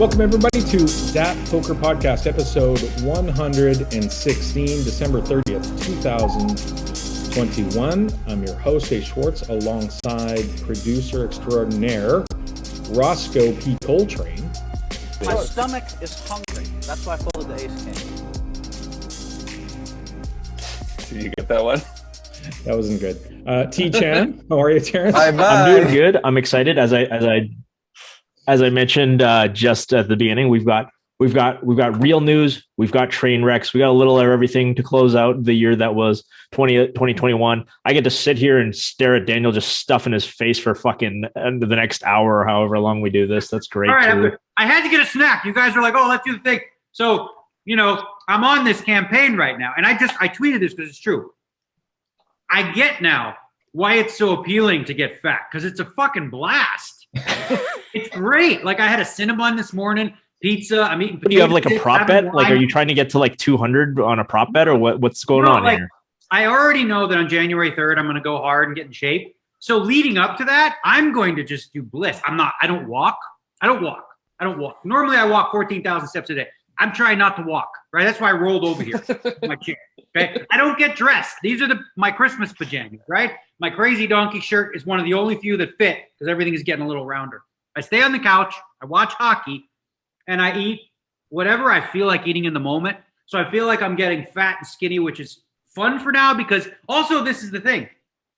Welcome everybody to DAT Poker Podcast, episode 116, December 30th, 2021. I'm your host, Dave Schwartz, alongside producer extraordinaire, Roscoe P. Coltrane. My stomach is hungry. That's why I folded the ace king. Did you get that one? That wasn't good. T. Chan, how are you, Terrence? I'm doing good. I'm excited. As I mentioned just at the beginning, we've got real news, we've got train wrecks, we got a little of everything to close out the year that was 2021. I get to sit here and stare at Daniel just stuffing his face for fucking the next hour or however long we do this. That's great. All right, I had to get a snack. You guys are like, oh, let's do the thing. So, I'm on this campaign right now, and I tweeted this because it's true. I get now why it's so appealing to get fat, because it's a fucking blast. It's great. Like, I had a Cinnabon this morning, pizza. I'm eating. Do you have like a prop bet? Like, are you trying to get to like 200 on a prop bet, or what's going on here? I already know that on January 3rd, I'm going to go hard and get in shape. So leading up to that, I'm going to just do bliss. I don't walk. Normally I walk 14,000 steps a day. I'm trying not to walk, right? That's why I rolled over here in my chair. Okay. I don't get dressed. These are my Christmas pajamas, right? My crazy donkey shirt is one of the only few that fit because everything is getting a little rounder. I stay on the couch, I watch hockey, and I eat whatever I feel like eating in the moment. So I feel like I'm getting fat and skinny, which is fun for now, because also this is the thing.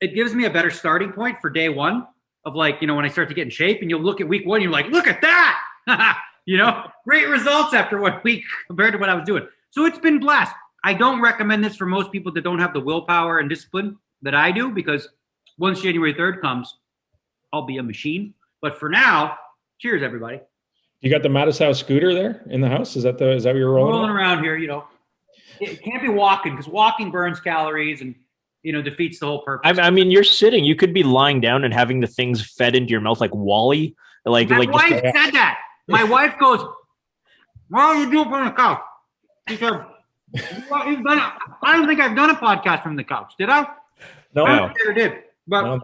It gives me a better starting point for day one of when I start to get in shape, and you'll look at week one, and you're like, look at that. Great results after 1 week compared to what I was doing. So it's been blast. I don't recommend this for most people that don't have the willpower and discipline that I do, because once January 3rd comes, I'll be a machine. But for now, cheers, everybody. You got the Mattisau scooter there in the house? Is that what you're rolling around here? It can't be walking, because walking burns calories and defeats the whole purpose. I mean, you're sitting. You could be lying down and having the things fed into your mouth like Wally. My wife said that. My wife goes, "Why are you doing it on the couch?" She said, I don't think I've done a podcast from the couch. Did I? No. I never did. But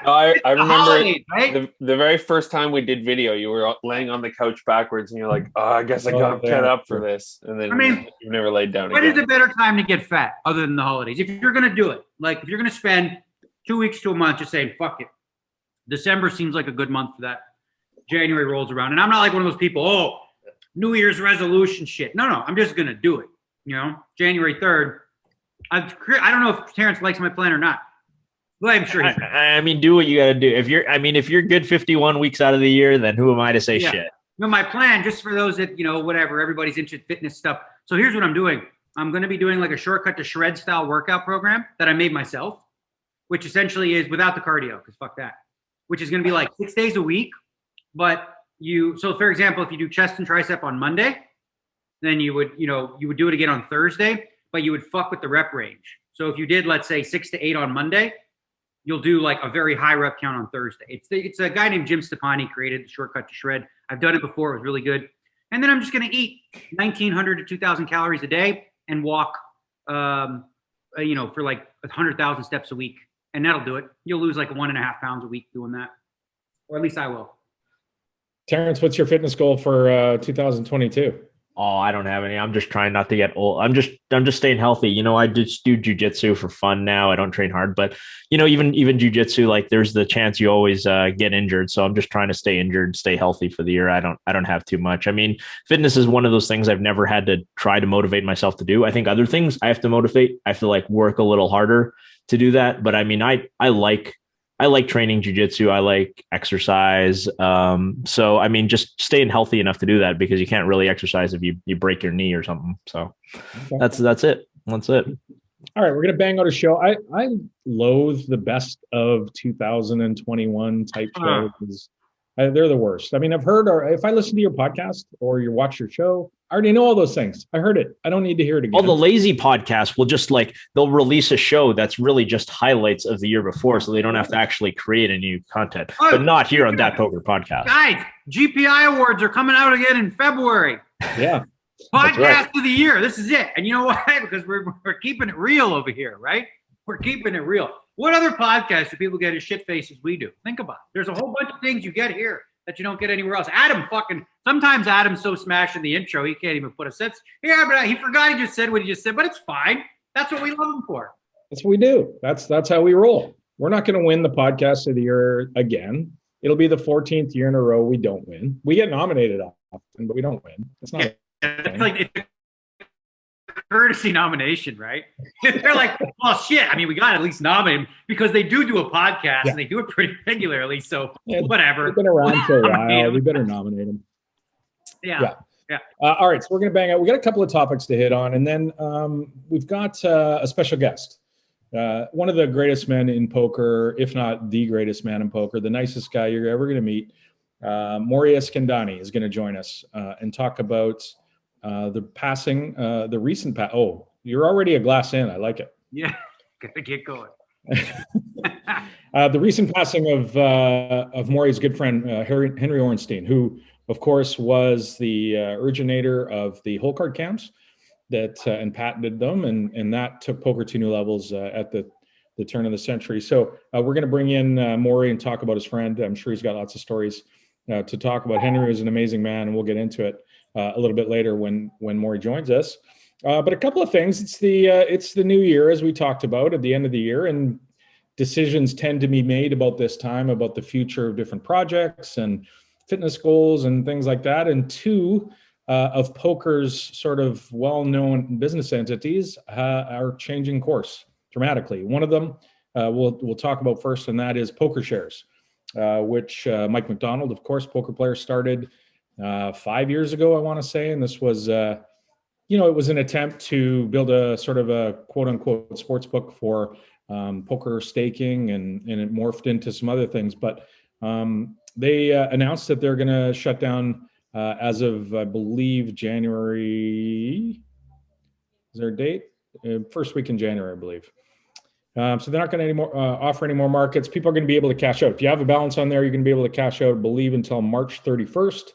I remember holidays, right? the very first time we did video, you were laying on the couch backwards, and you're like, "Oh, I guess I got get up for this." And then you've never laid down when again. is a better time to get fat other than the holidays? If you're going to do it, if you're going to spend 2 weeks to a month just saying, fuck it. December seems like a good month for that. January rolls around. And I'm not like one of those people, New Year's resolution shit. No, I'm just going to do it. January 3rd. I don't know if Terrence likes my plan or not. Well, I'm sure. I mean, do what you got to do. If you're good 51 weeks out of the year, then who am I to say shit? My plan, just for those that, whatever, everybody's into fitness stuff. So here's what I'm doing. I'm going to be doing like a shortcut to shred style workout program that I made myself, which essentially is without the cardio, because fuck that, which is going to be like 6 days a week. But so for example, if you do chest and tricep on Monday, then you would do it again on Thursday, but you would fuck with the rep range. So if you did, let's say 6 to 8 on Monday, you'll do like a very high rep count on Thursday. It's a guy named Jim Stepani created the shortcut to shred. I've done it before. It was really good. And then I'm just going to eat 1,900 to 2,000 calories a day and walk, for like 100,000 steps a week. And that'll do it. You'll lose like 1.5 pounds a week doing that. Or at least I will. Terrence, what's your fitness goal for 2022? Oh, I don't have any. I'm just trying not to get old. I'm just staying healthy. I just do jujitsu for fun now. I don't train hard, but even jujitsu, like there's the chance you always get injured. So I'm just trying to stay injured, stay healthy for the year. I don't have too much. I mean, fitness is one of those things I've never had to try to motivate myself to do. I think other things I have to motivate. I have to work a little harder to do that. But I mean, I like training jiu-jitsu. I like exercise. So, I mean, just staying healthy enough to do that, because you can't really exercise if you break your knee or something. So that's it. That's it. All right. We're going to bang out a show. I loathe the best of 2021 type shows. They're the worst. I mean, I've heard, or if I listen to your podcast or you watch your show, I already know all those things. I heard it. I don't need to hear it again. All the lazy podcasts will just they'll release a show that's really just highlights of the year before, so they don't have to actually create a new content. But not here on That Poker Podcast. Guys, GPI awards are coming out again in February. Yeah. Podcast of the year. This is it. And you know why? Because we're keeping it real over here, right? We're keeping it real. What other podcasts do people get as shit faced as we do? Think about it. There's a whole bunch of things you get here that you don't get anywhere else. Sometimes Adam's so smashed in the intro, he can't even put a sense. Yeah, but he forgot he just said what he just said, but it's fine. That's what we love him for. That's what we do. That's how we roll. We're not going to win the podcast of the year again. It'll be the 14th year in a row we don't win. We get nominated often, but we don't win. It's not. It's like it's a courtesy nomination, right? They're like, well, shit. I mean, we got to at least nominate him because they do a podcast and they do it pretty regularly. So whatever. They've been around for a while. We better nominate them. Yeah. All right, so we're going to bang out. We got a couple of topics to hit on, and then we've got a special guest. One of the greatest men in poker, if not the greatest man in poker, the nicest guy you're ever going to meet. Mori Eskandani is going to join us and talk about the recent Oh, you're already a glass in. I like it. Yeah, gotta get going. The recent passing of Mori's good friend, Henry Orenstein, who, of course, was the originator of the hole card cams that and patented them, and that took poker to new levels at the turn of the century. So we're going to bring in Mori and talk about his friend. I'm sure he's got lots of stories to talk about. Henry was an amazing man, and we'll get into it a little bit later when Mori joins us. But a couple of things. It's the new year, as we talked about at the end of the year, and decisions tend to be made about this time about the future of different projects and fitness goals and things like that. And two of poker's sort of well-known business entities are changing course dramatically. One of them we'll talk about first, and that is Pokershares, which Mike McDonald, of course, poker player, started 5 years ago, I want to say. And this was, it was an attempt to build a sort of a quote unquote sports book for poker staking, and it morphed into some other things. But they announced that they're going to shut down as of, I believe, January. Is there a date? First week in January, I believe. So they're not going to offer any more markets. People are going to be able to cash out. If you have a balance on there, you're going to be able to cash out, I believe, until March 31st.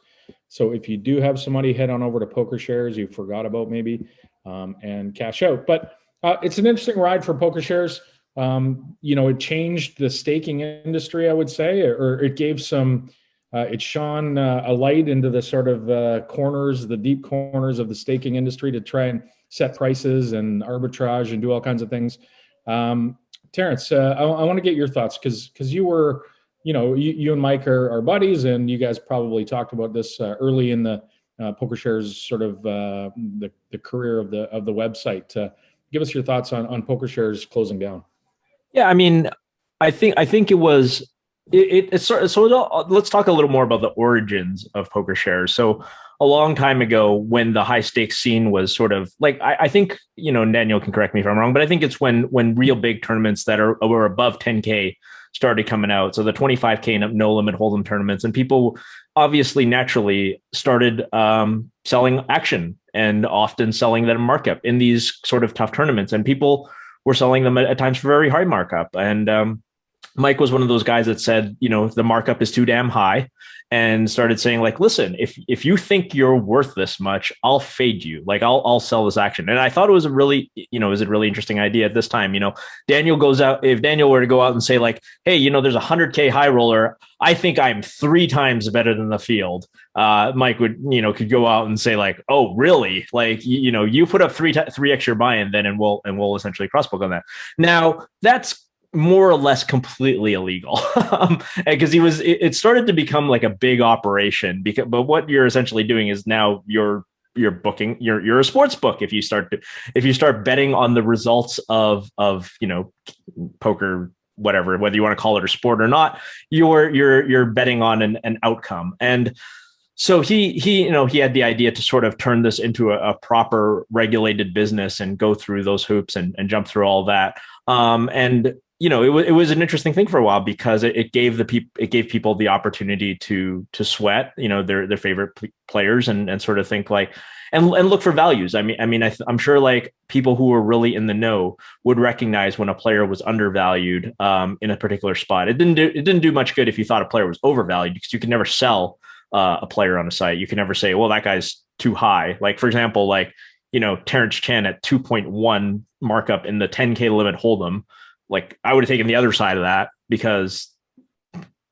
So if you do have some money, head on over to Pokershares you forgot about maybe and cash out. But it's an interesting ride for Pokershares. It changed the staking industry, I would say, or it gave some, it shone a light into the sort of the deep corners of the staking industry to try and set prices and arbitrage and do all kinds of things. Terrence, I want to get your thoughts because you were, you and Mike are buddies, and you guys probably talked about this early in the Pokershares sort of the career of the website. Give us your thoughts on Pokershares closing down. Yeah, I mean, I think it was let's talk a little more about the origins of Pokershares. So a long time ago, when the high stakes scene was sort of like, I think, Daniel can correct me if I'm wrong, but I think it's when real big tournaments that were above 10K started coming out. So the 25K no limit hold'em tournaments, and people obviously naturally started selling action and often selling that in markup in these sort of tough tournaments. And people were selling them at times for very high markup. And Mike was one of those guys that said, the markup is too damn high, and started saying, like, listen, if you think you're worth this much, I'll fade you. Like, I'll sell this action. And I thought it was a really interesting idea at this time. Daniel goes out, if Daniel were to go out and say, like, hey, there's a 100K high roller, I think I'm 3 times better than the field. Mike would, could go out and say, like, oh, really? Like, you put up 3x your buy-in then, and we'll essentially crossbook on that. Now, that's more or less completely illegal because it started to become like a big operation but what you're essentially doing is now you're booking, you're a sports book. If you start betting on the results of poker, whatever, whether you want to call it a sport or not, you're betting on an outcome. And so he had the idea to sort of turn this into a proper regulated business and go through those hoops and jump through all that. It was an interesting thing for a while because it gave people the opportunity to sweat, their favorite players and sort of think like, and look for values. I'm sure like people who were really in the know would recognize when a player was undervalued in a particular spot. It didn't do much good if you thought a player was overvalued, because you could never sell a player on a site. You can never say, well, that guy's too high. Like, for example, Terrence Chen at 2.1 markup in the 10K limit hold'em. Like, I would have taken the other side of that, because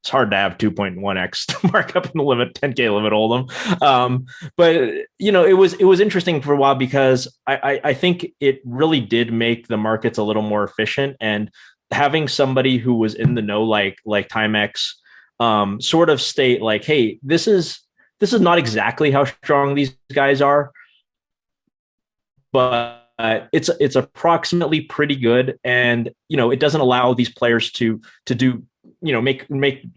it's hard to have 2.1x markup in the limit, 10K limit hold'em. But it was interesting for a while because I think it really did make the markets a little more efficient, and having somebody who was in the know, like Timex, sort of state like, hey, this is not exactly how strong these guys are, but it's approximately pretty good, and it doesn't allow these players to do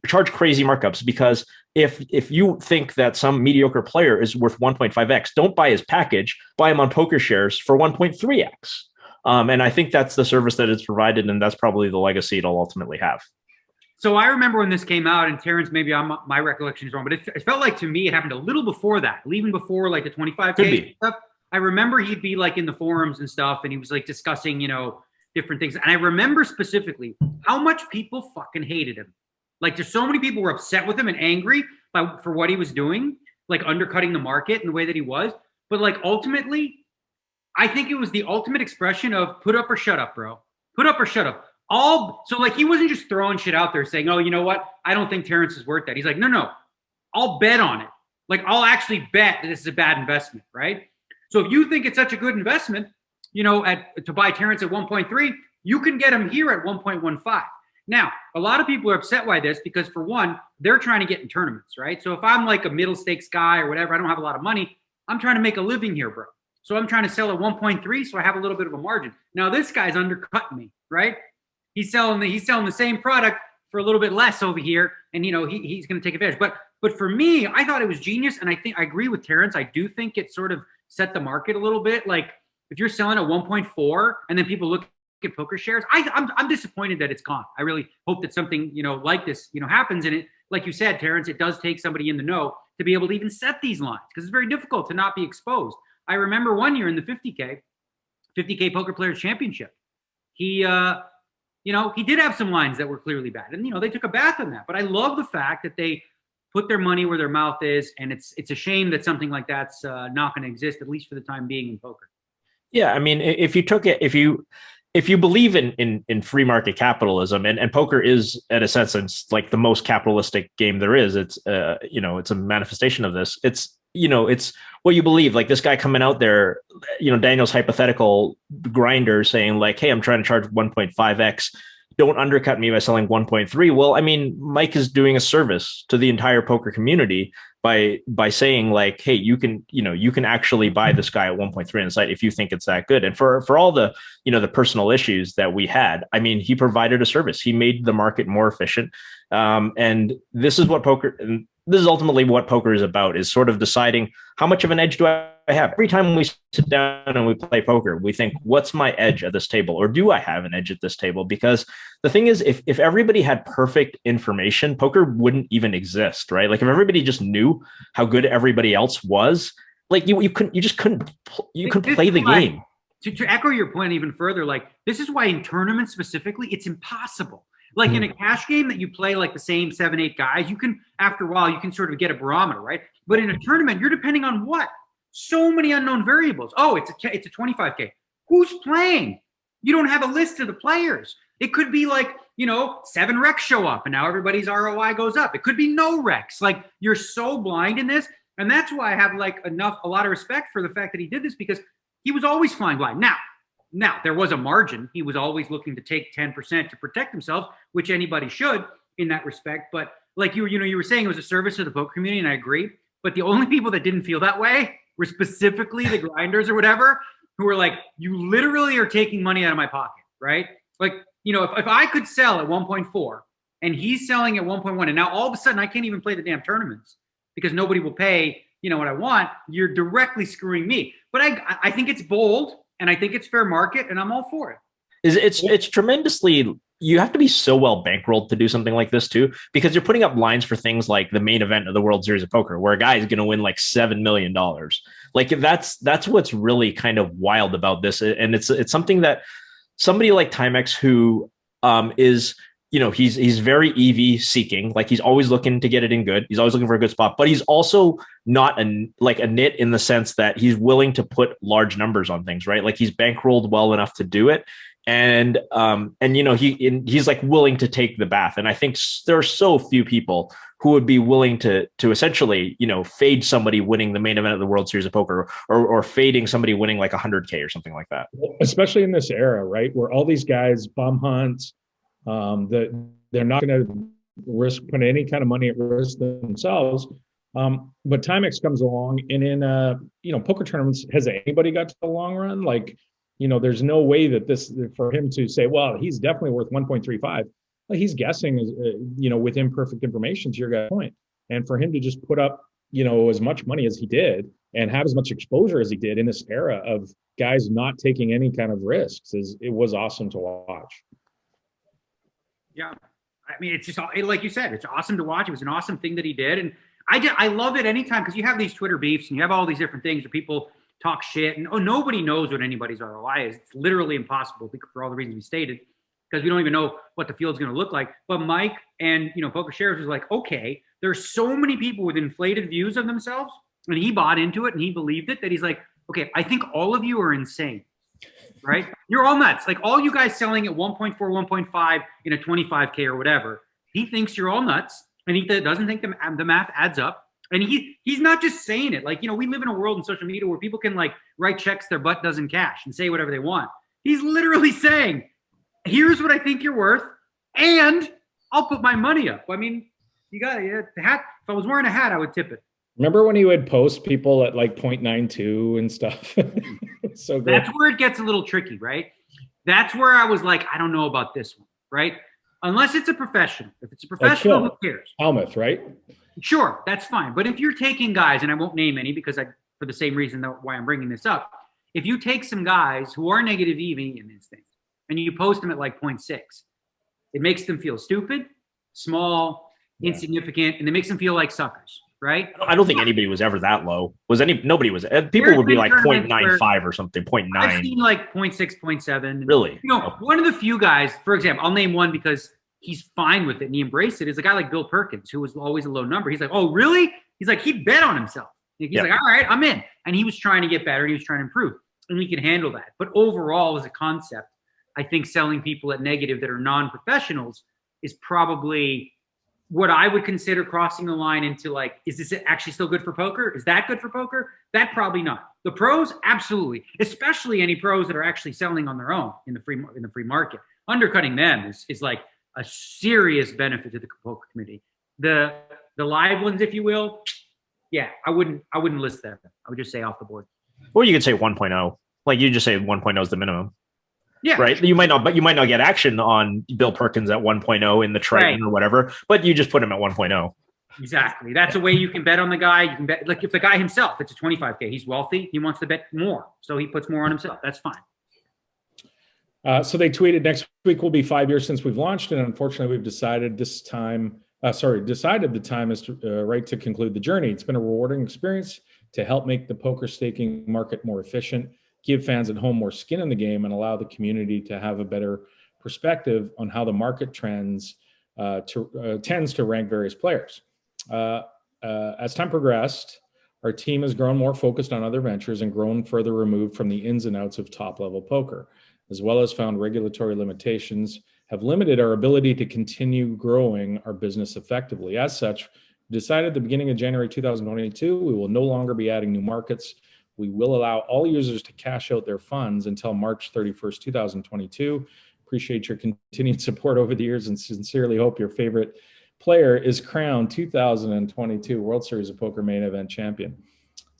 charge crazy markups, because if you think that some mediocre player is worth 1.5x, don't buy his package, buy him on Pokershares for 1.3x. And I think that's the service that it's provided, and that's probably the legacy it'll ultimately have. So I remember when this came out, and Terrence, maybe my recollection is wrong, but it felt like to me it happened a little before that, even before like the 25K stuff. I remember he'd be like in the forums and stuff, and he was like discussing, different things. And I remember specifically how much people fucking hated him. Like, there's so many people were upset with him and angry for what he was doing, like undercutting the market in the way that he was. But like, ultimately, I think it was the ultimate expression of put up or shut up, bro. Put up or shut up. So like, he wasn't just throwing shit out there saying, oh, you know what? I don't think Terrence is worth that. He's like, no, I'll bet on it. Like, I'll actually bet that this is a bad investment, right? So if you think it's such a good investment, to buy Terrence at 1.3, you can get him here at 1.15. Now, a lot of people are upset by this because, for one, they're trying to get in tournaments, right? So if I'm like a middle stakes guy or whatever, I don't have a lot of money, I'm trying to make a living here, bro. So I'm trying to sell at 1.3, so I have a little bit of a margin. Now this guy's undercutting me, right? He's selling the same product for a little bit less over here, and he's going to take advantage. But for me, I thought it was genius, and I agree with Terrence. I do think it sort of set the market a little bit. Like, if you're selling at 1.4 and then people look at Pokershares, I'm disappointed that it's gone. I really hope that something like this happens. And it, like you said, Terrence, it does take somebody in the know to be able to even set these lines, because it's very difficult to not be exposed. I remember one year in the 50K Poker Players Championship, he did have some lines that were clearly bad, and they took a bath on that. But I love the fact that they put their money where their mouth is, and it's a shame that something like that's not going to exist, at least for the time being, in poker. Yeah, I mean, if you believe in free market capitalism, and poker is, in a sense, like the most capitalistic game there is. It's it's a manifestation of this. It's what you believe. Like, this guy coming out there, Daniel's hypothetical grinder saying like, hey, I'm trying to charge 1.5x. Don't undercut me by selling 1.3. Well, I mean, Mike is doing a service to the entire poker community by saying like, hey, you can actually buy this guy at 1.3 on the site if you think it's that good. And for all the the personal issues that we had, I mean, he provided a service. He made the market more efficient. And this is ultimately what poker is about, is sort of deciding how much of an edge do I have. Every time we sit down and we play poker, we think, what's my edge at this table? Or do I have an edge at this table? Because the thing is, if everybody had perfect information, poker wouldn't even exist, right? Like, if everybody just knew how good everybody else was, like you couldn't play the game. To echo your point even further, like, this is why in tournaments specifically, it's impossible. Like, in a cash game that you play like the same 7-8 guys, you can, after a while, you can sort of get a barometer, right? But in a tournament, you're depending on what? So many unknown variables. Oh, it's a 25K. Who's playing? You don't have a list of the players. It could be like, 7 Recs show up and now everybody's ROI goes up. It could be no Recs. Like, you're so blind in this. And that's why I have like a lot of respect for the fact that he did this, because he was always flying blind. Now there was a margin. He was always looking to take 10% to protect himself, which anybody should in that respect. But like you were saying, it was a service to the poker community, and I agree. But the only people that didn't feel that way were specifically the grinders or whatever, who were like, you literally are taking money out of my pocket, right? Like, if I could sell at 1.4 and he's selling at 1.1, and now all of a sudden I can't even play the damn tournaments because nobody will pay, what I want, you're directly screwing me. But I think it's bold, and I think it's fair market, and I'm all for it. It's tremendously, you have to be so well bankrolled to do something like this too, because you're putting up lines for things like the main event of the World Series of Poker, where a guy is going to win like $7 million. Like, that's what's really kind of wild about this. And it's something that somebody like Timex, who is, he's very EV seeking, like he's always looking to get it in good. He's always looking for a good spot, but he's also not a nit in the sense that he's willing to put large numbers on things, right? Like, he's bankrolled well enough to do it. and you know, he's like willing to take the bath. And I think there are so few people who would be willing to essentially, you know, fade somebody winning the main event of the World Series of Poker, or fading somebody winning like 100K or something like that. Especially in this era, right, where all these guys bum hunt, that they're not going to risk putting any kind of money at risk themselves. But Timex comes along, and in you know, poker tournaments, has anybody got to the long run? Like, you know, there's no way that this, for him to say, well, he's definitely worth 1.35. Well, he's guessing, you know, with imperfect information, to your guy's point. And for him to just put up, you know, as much money as he did and have as much exposure as he did in this era of guys not taking any kind of risks, it was awesome to watch. Yeah. I mean, it's just, like you said, it's awesome to watch. It was an awesome thing that he did. And I love it anytime, because you have these Twitter beefs and you have all these different things where people talk shit, and nobody knows what anybody's ROI is. It's literally impossible for all the reasons we stated, because we don't even know what the field's going to look like. But Mike and, you know, Pokershares was like, okay, there's so many people with inflated views of themselves, and he bought into it and he believed it, that he's like, okay, I think all of you are insane, right? You're all nuts. Like, all you guys selling at 1.4, 1.5 in a 25K or whatever, he thinks you're all nuts, and he doesn't think the math adds up. And he's not just saying it. Like, you know, we live in a world in social media where people can like write checks their butt doesn't cash and say whatever they want. He's literally saying, here's what I think you're worth, and I'll put my money up. I mean, you got the hat. If I was wearing a hat, I would tip it. Remember when he would post people at like 0.92 and stuff? So good. That's where it gets a little tricky, right? That's where I was like, I don't know about this one, right? Unless it's a professional. If it's a professional, who cares? Helmuth, right? Sure, that's fine. But if you're taking guys, and I won't name any because for the same reason why I'm bringing this up, if you take some guys who are negative EV in these things and you post them at like 0.6, it makes them feel stupid, small, insignificant, and it makes them feel like suckers, right? I don't think anybody was ever that low. Nobody was. People would be like 0.95 or something, 0.9. I've seen like 0.6, 0.7. Really? You know, one of the few guys, for example, I'll name one because he's fine with it and he embraced it, is a guy like Bill Perkins, who was always a low number. He's like, oh, really? He's like, he bet on himself. He's like, all right, I'm in. And he was trying to get better. He was trying to improve. And we can handle that. But overall, as a concept, I think selling people at negative that are non-professionals is probably what I would consider crossing the line into like, is this actually still good for poker? Is that good for poker? That probably not. The pros, absolutely. Especially any pros that are actually selling on their own in the free market. Undercutting them is like a serious benefit to the poker community. The live ones, if you will, yeah, I wouldn't list them. I would just say off the board. Or you could say 1.0. Like, you just say 1.0 is the minimum. Yeah. Right. You might not get action on Bill Perkins at 1.0 in the Triton or whatever, but you just put him at 1.0. Exactly. That's a way you can bet on the guy. You can bet, like, if the guy himself, it's a 25K, he's wealthy, he wants to bet more, so he puts more on himself. That's fine. So they tweeted, next week will be 5 years since we've launched, and unfortunately we've decided the time is right to conclude the journey. It's been a rewarding experience to help make the poker staking market more efficient, give fans at home more skin in the game, and allow the community to have a better perspective on how the market tends to rank various players. As time progressed, our team has grown more focused on other ventures and grown further removed from the ins and outs of top-level poker, as well as found regulatory limitations have limited our ability to continue growing our business effectively. As such, we decided at the beginning of January 2022, we will no longer be adding new markets. We will allow all users to cash out their funds until March 31st, 2022. Appreciate your continued support over the years and sincerely hope your favorite player is crowned 2022 World Series of Poker main event champion.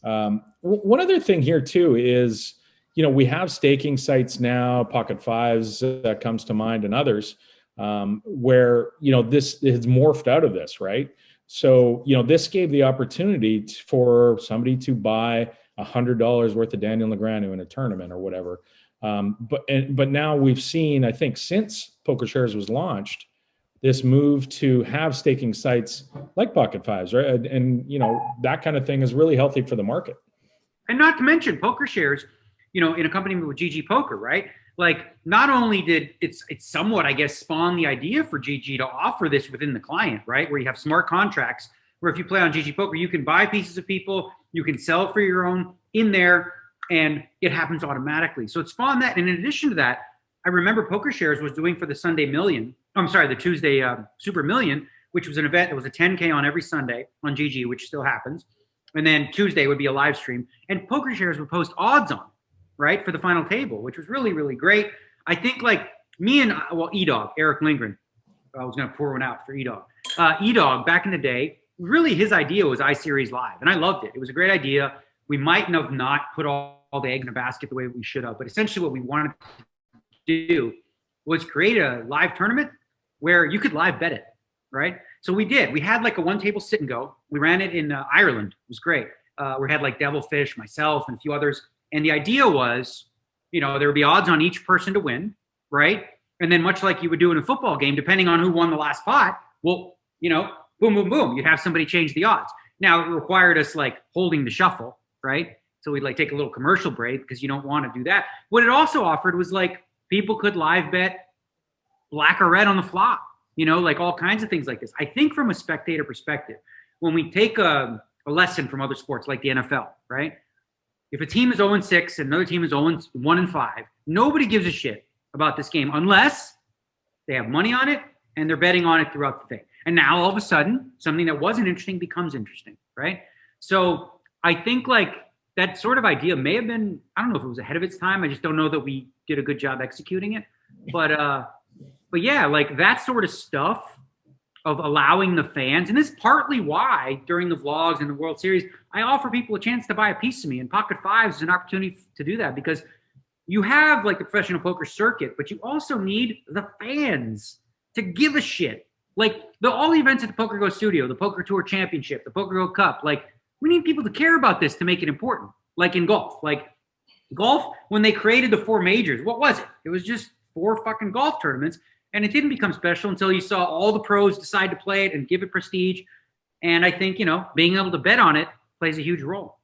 One other thing here too is, you know, we have staking sites now, Pocket Fives comes to mind, and others, where, you know, this has morphed out of this, right? So, you know, this gave the opportunity for somebody to buy $100 worth of Daniel Negreanu in a tournament or whatever. But now we've seen, I think, since Pokershares was launched, this move to have staking sites like Pocket Fives, right? And you know, that kind of thing is really healthy for the market. And not to mention Pokershares, you know, in a company with GG Poker, right? Like, not only did it's somewhat, I guess, spawn the idea for GG to offer this within the client, right? Where you have smart contracts where if you play on GG Poker, you can buy pieces of people, you can sell for your own in there, and it happens automatically. So it spawned that. And in addition to that, I remember Pokershares was doing for the Sunday Million. I'm sorry, the Tuesday Super Million, which was an event that was a 10K on every Sunday on GG, which still happens. And then Tuesday would be a live stream. And Pokershares would post odds on, right, for the final table, which was really, really great. I think like me and, E-Dog, Erick Lindgren, I was going to pour one out for E-Dog. E-Dog, back in the day, really his idea was iSeries Live, and I loved it. It was a great idea. We might have not put all the egg in the basket the way we should have, but essentially what we wanted to do was create a live tournament where you could live bet it, right? So we did. We had like a one-table sit and go. We ran it in Ireland. It was great. We had like Devilfish, myself, and a few others. And the idea was, you know, there would be odds on each person to win, right? And then much like you would do in a football game, depending on who won the last pot, well, you know, boom, boom, boom, you'd have somebody change the odds. Now, it required us like holding the shuffle, right? So we'd like take a little commercial break because you don't want to do that. What it also offered was like people could live bet black or red on the flop, you know, like all kinds of things like this. I think from a spectator perspective, when we take a lesson from other sports like the NFL, right? If a team is 0-6 and another team is 1-5, nobody gives a shit about this game unless they have money on it and they're betting on it throughout the thing. And now all of a sudden, something that wasn't interesting becomes interesting, right? So I think like that sort of idea may have been, I don't know if it was ahead of its time. I just don't know that we did a good job executing it. But yeah, like that sort of stuff of allowing the fans, and this is partly why during the vlogs and the World Series, I offer people a chance to buy a piece of me, and Pocket Fives is an opportunity to do that because you have like the professional poker circuit, but you also need the fans to give a shit. Like all the events at the PokerGO studio, the Poker Tour Championship, the PokerGO Cup, like we need people to care about this to make it important. Like in golf, when they created the 4 majors, what was it? It was just 4 fucking golf tournaments. And it didn't become special until you saw all the pros decide to play it and give it prestige. And I think, you know, being able to bet on it plays a huge role.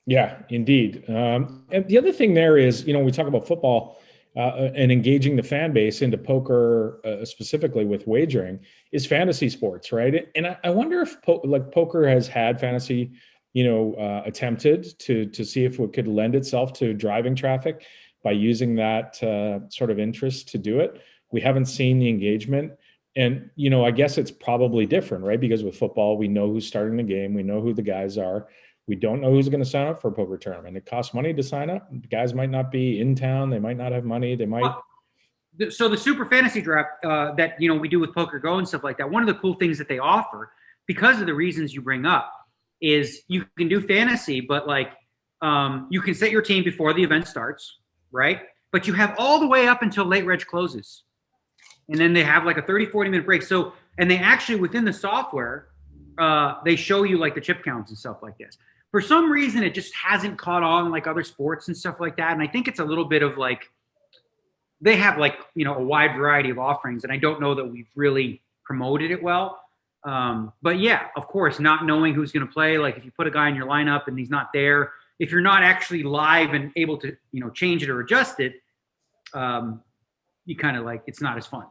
Yeah, indeed. And the other thing there is, you know, we talk about football and engaging the fan base into poker, specifically with wagering, is fantasy sports, right? And I wonder if poker has had fantasy, you know, attempted to see if it could lend itself to driving traffic by using that sort of interest to do it. We haven't seen the engagement. And, you know, I guess it's probably different, right? Because with football, we know who's starting the game. We know who the guys are. We don't know who's going to sign up for a poker tournament. It costs money to sign up. The guys might not be in town. They might not have money. They might. So the super fantasy draft that, you know, we do with PokerGO and stuff like that, one of the cool things that they offer, because of the reasons you bring up, is you can do fantasy, but like you can set your team before the event starts, right? But you have all the way up until late reg closes. And then they have like a 30, 40-minute break. So, and they actually, within the software, they show you like the chip counts and stuff like this. For some reason, it just hasn't caught on like other sports and stuff like that. And I think it's a little bit of like, they have like, you know, a wide variety of offerings. And I don't know that we've really promoted it well. But yeah, of course, not knowing who's going to play. Like if you put a guy in your lineup and he's not there, if you're not actually live and able to, you know, change it or adjust it, you kind of like, it's not as fun.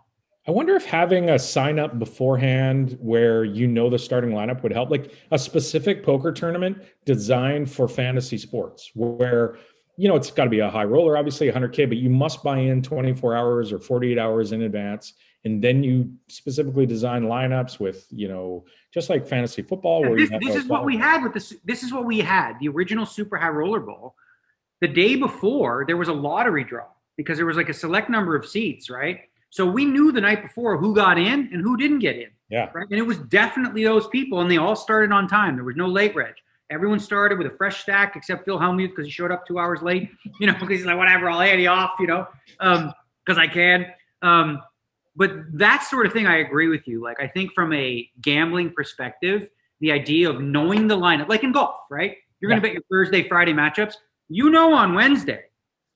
I wonder if having a sign up beforehand where you know the starting lineup would help, like a specific poker tournament designed for fantasy sports where, you know, it's got to be a high roller, obviously 100K, but you must buy in 24 hours or 48 hours in advance. And then you specifically design lineups with, you know, just like fantasy football. Where this is what we had with this. This is what we had. The original Super High Roller Bowl. The day before, there was a lottery draw because there was like a select number of seats, right? So we knew the night before who got in and who didn't get in. Yeah. Right? And it was definitely those people, and they all started on time. There was no late reg. Everyone started with a fresh stack except Phil Hellmuth because he showed up 2 hours late, you know, because he's like, whatever, I'll ante off, you know, because I can. But that sort of thing, I agree with you. Like, I think from a gambling perspective, the idea of knowing the lineup, like in golf, right? You're going to bet your Thursday, Friday matchups. You know on Wednesday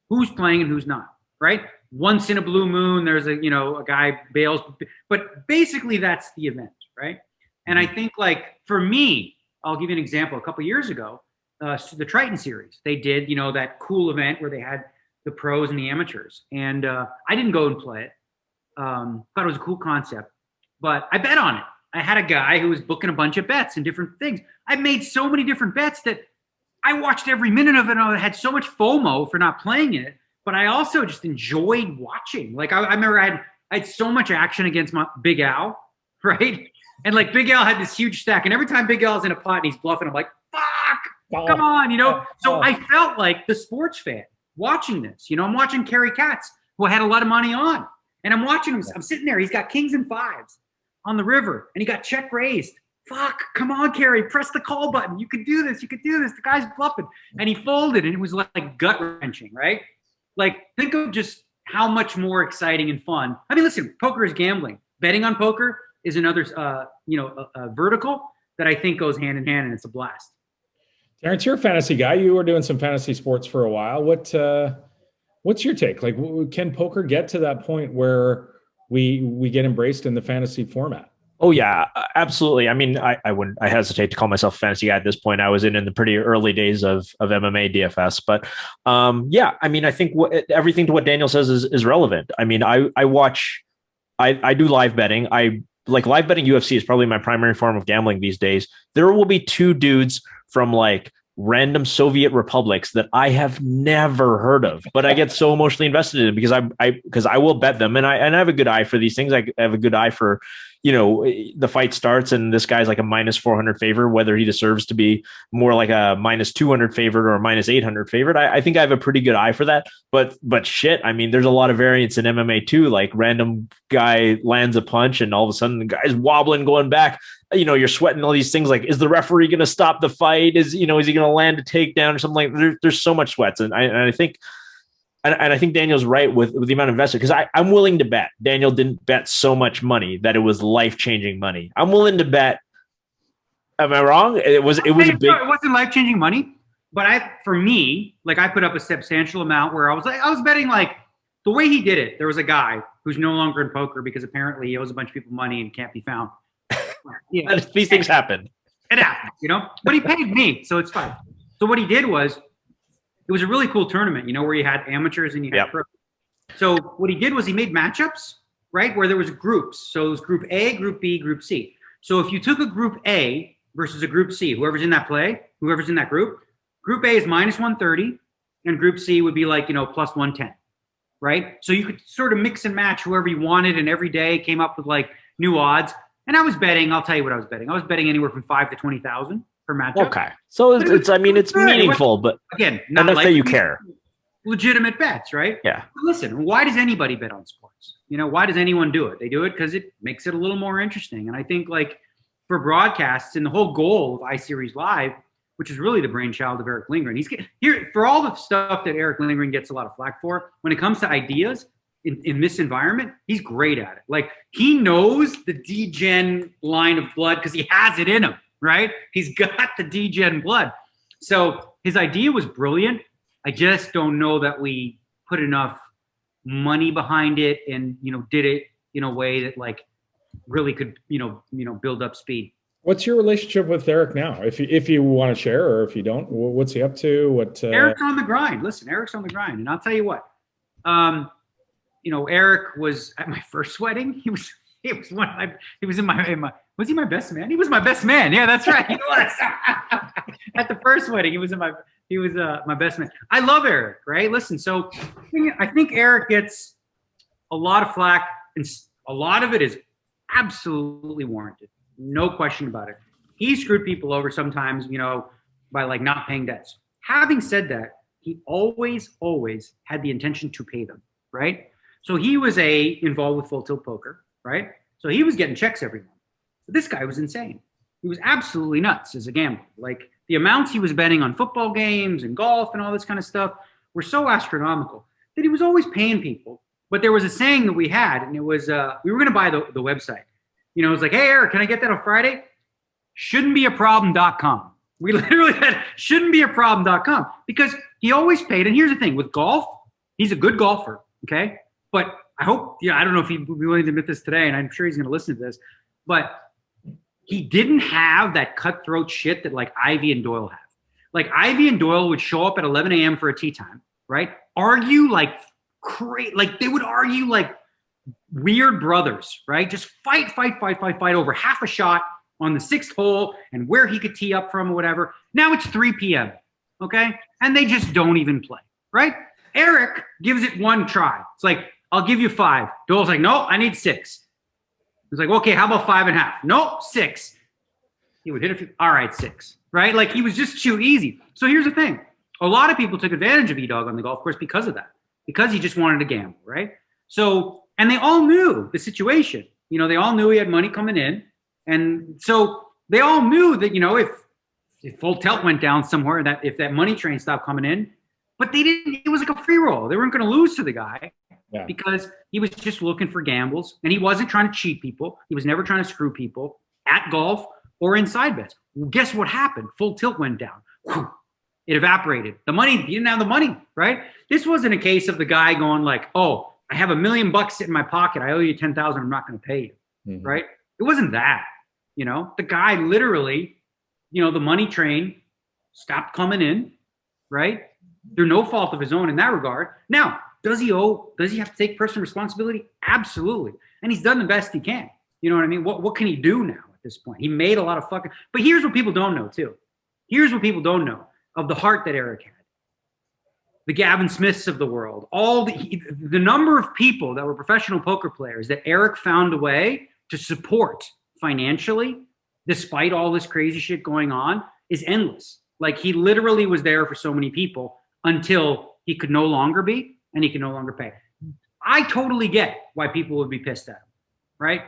who's playing and who's not, right? Once in a blue moon, there's a, you know, a guy bails. But basically, that's the event, right? And I think, like, for me, I'll give you an example. A couple of years ago, the Triton Series, they did, you know, that cool event where they had the pros and the amateurs. And I didn't go and play it. Thought it was a cool concept, but I bet on it. I had a guy who was booking a bunch of bets and different things. I made so many different bets that I watched every minute of it, and I had so much FOMO for not playing it but I also just enjoyed watching. Like I remember I had so much action against my Big Al, right? And like Big Al had this huge stack, and every time Big Al's in a pot and he's bluffing, I'm like, fuck, come on, you know? So I felt like the sports fan watching this. You know, I'm watching Kerry Katz, who I had a lot of money on. And I'm watching him. I'm sitting there. He's got kings and fives on the river, and he got check raised. Fuck, come on, Kerry, press the call button. You can do this. You can do this. The guy's bluffing. And he folded, and it was like gut-wrenching, right? Like, think of just how much more exciting and fun. I mean, listen, poker is gambling. Betting on poker is another, vertical that I think goes hand in hand, and it's a blast. Terrence, you're a fantasy guy. You were doing some fantasy sports for a while. What's your take? Like, can poker get to that point where we get embraced in the fantasy format? Oh yeah, absolutely. I mean, I hesitate to call myself a fantasy guy at this point. I was in the pretty early days of MMA DFS, but yeah, I mean, I think everything to what Daniel says is relevant. I mean, I do live betting. I like live betting. UFC is probably my primary form of gambling these days. There will be two dudes from like random Soviet republics that I have never heard of, but I get so emotionally invested in it because I will bet them, and I have a good eye for these things. I have a good eye for, you know, the fight starts and this guy's like a minus 400 favorite, whether he deserves to be more like a minus 200 favorite or a minus 800 favorite. I think I have a pretty good eye for that, but shit, I mean, there's a lot of variance in MMA too. Like random guy lands a punch and all of a sudden the guy's wobbling going back. You know, you're sweating all these things like, is the referee going to stop the fight? Is he going to land a takedown or something like that? There's so much sweats. And I think Daniel's right with the amount of invested, because I'm willing to bet Daniel didn't bet so much money that it was life-changing money. I'm willing to bet. Am I wrong? It was a big. It wasn't life-changing money, but for me, like I put up a substantial amount where I was betting like the way he did it. There was a guy who's no longer in poker because apparently he owes a bunch of people money and can't be found. Yeah. These things happen. It happens, you know, but he paid me, so it's fine. So what he did was, it was a really cool tournament, you know, where you had amateurs and you had pros. So what he did was he made matchups, right, where there was groups. So it was Group A, Group B, Group C. So if you took a Group A versus a Group C, whoever's in that group, Group A is minus 130, and Group C would be like, you know, plus 110, right? So you could sort of mix and match whoever you wanted, and every day came up with like new odds. And I was betting, I'll tell you what I was betting. I was betting anywhere from 5,000 to 20,000 per matchup. Okay. So it's meaningful, but again, not enough that you care. Legitimate bets, right? Yeah. Listen, why does anybody bet on sports? You know, why does anyone do it? They do it because it makes it a little more interesting. And I think like for broadcasts and the whole goal of iSeries Live, which is really the brainchild of Erick Lindgren. Here for all the stuff that Erick Lindgren gets a lot of flack for, when it comes to ideas, in this environment, he's great at it. Like he knows the D-Gen line of blood because he has it in him, right? He's got the D-Gen blood. So his idea was brilliant. I just don't know that we put enough money behind it and, you know, did it in a way that like really could, you know, build up speed. What's your relationship with Erick now? If you want to share, or if you don't, what's he up to? Erick's on the grind. Listen, Erick's on the grind. And I'll tell you what, you know, Erick was at my first wedding. He was was he my best man? He was my best man. Yeah, that's right. He was at the first wedding. He was my best man. I love Erick, right? Listen, so I think Erick gets a lot of flack, and a lot of it is absolutely warranted. No question about it. He screwed people over sometimes, you know, by like not paying debts. Having said that, he always had the intention to pay them, right? So he was involved with Full Tilt Poker, right? So he was getting checks every month. But this guy was insane. He was absolutely nuts as a gambler. Like the amounts he was betting on football games and golf and all this kind of stuff were so astronomical that he was always paying people. But there was a saying that we had, and it was, we were going to buy the website. You know, it was like, hey, Erick, can I get that on Friday? Shouldn'tbeaproblem.com. We literally had shouldn'tbeaproblem.com because he always paid. And here's the thing with golf, he's a good golfer, okay? But I hope, I don't know if he'd be willing to admit this today, and I'm sure he's going to listen to this, but he didn't have that cutthroat shit that like Ivy and Doyle have. Like Ivy and Doyle would show up at 11 a.m. for a tee time, right? Argue like crazy, like they would argue like weird brothers, right? Just fight over half a shot on the sixth hole and where he could tee up from or whatever. Now it's 3 p.m., okay? And they just don't even play, right? Erick gives it one try. It's like, I'll give you 5. Dole's like, no, I need 6. He's like, okay, how about 5.5? Nope, 6. He would hit a few. All right, 6. Right? Like, he was just too easy. So here's the thing. A lot of people took advantage of E-Dog on the golf course because of that. Because he just wanted to gamble, right? So, and they all knew the situation. You know, they all knew he had money coming in. And so they all knew that, you know, if full tilt went down somewhere, that if that money train stopped coming in, but they didn't, it was like a free roll. They weren't going to lose to the guy because he was just looking for gambles, and he wasn't trying to cheat people. He was never trying to screw people at golf or in side bets. Well, guess what happened? Full tilt went down. Whew. It evaporated. The money, he didn't have the money, right? This wasn't a case of the guy going like, oh, I have $1 million sitting in my pocket. I owe you 10,000. I'm not going to pay you, right? It wasn't that, you know. The guy literally, you know, the money train stopped coming in, right? Through no fault of his own in that regard. Now, does he have to take personal responsibility? Absolutely. And he's done the best he can. You know what I mean? What can he do now at this point? He made a lot of fucking, but here's what people don't know too. Here's what people don't know of the heart that Erick had. The Gavin Smiths of the world, all the number of people that were professional poker players that Erick found a way to support financially, despite all this crazy shit going on, is endless. Like, he literally was there for so many people until he could no longer be, and he can no longer pay. I totally get why people would be pissed at him, right?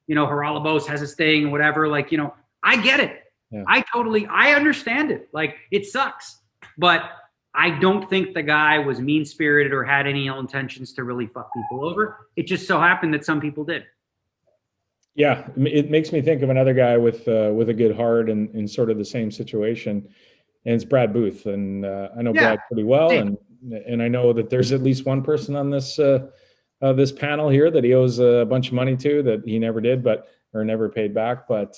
You know, Haralabos has his thing or whatever. Like, you know, I get it. Yeah. I understand it. Like, it sucks. But I don't think the guy was mean-spirited or had any ill intentions to really fuck people over. It just so happened that some people did. Yeah, it makes me think of another guy with a good heart and in sort of the same situation, and it's Brad Booth. And I know Brad pretty well, and I know that there's at least one person on this this panel here that he owes a bunch of money to that he never did, or never paid back. But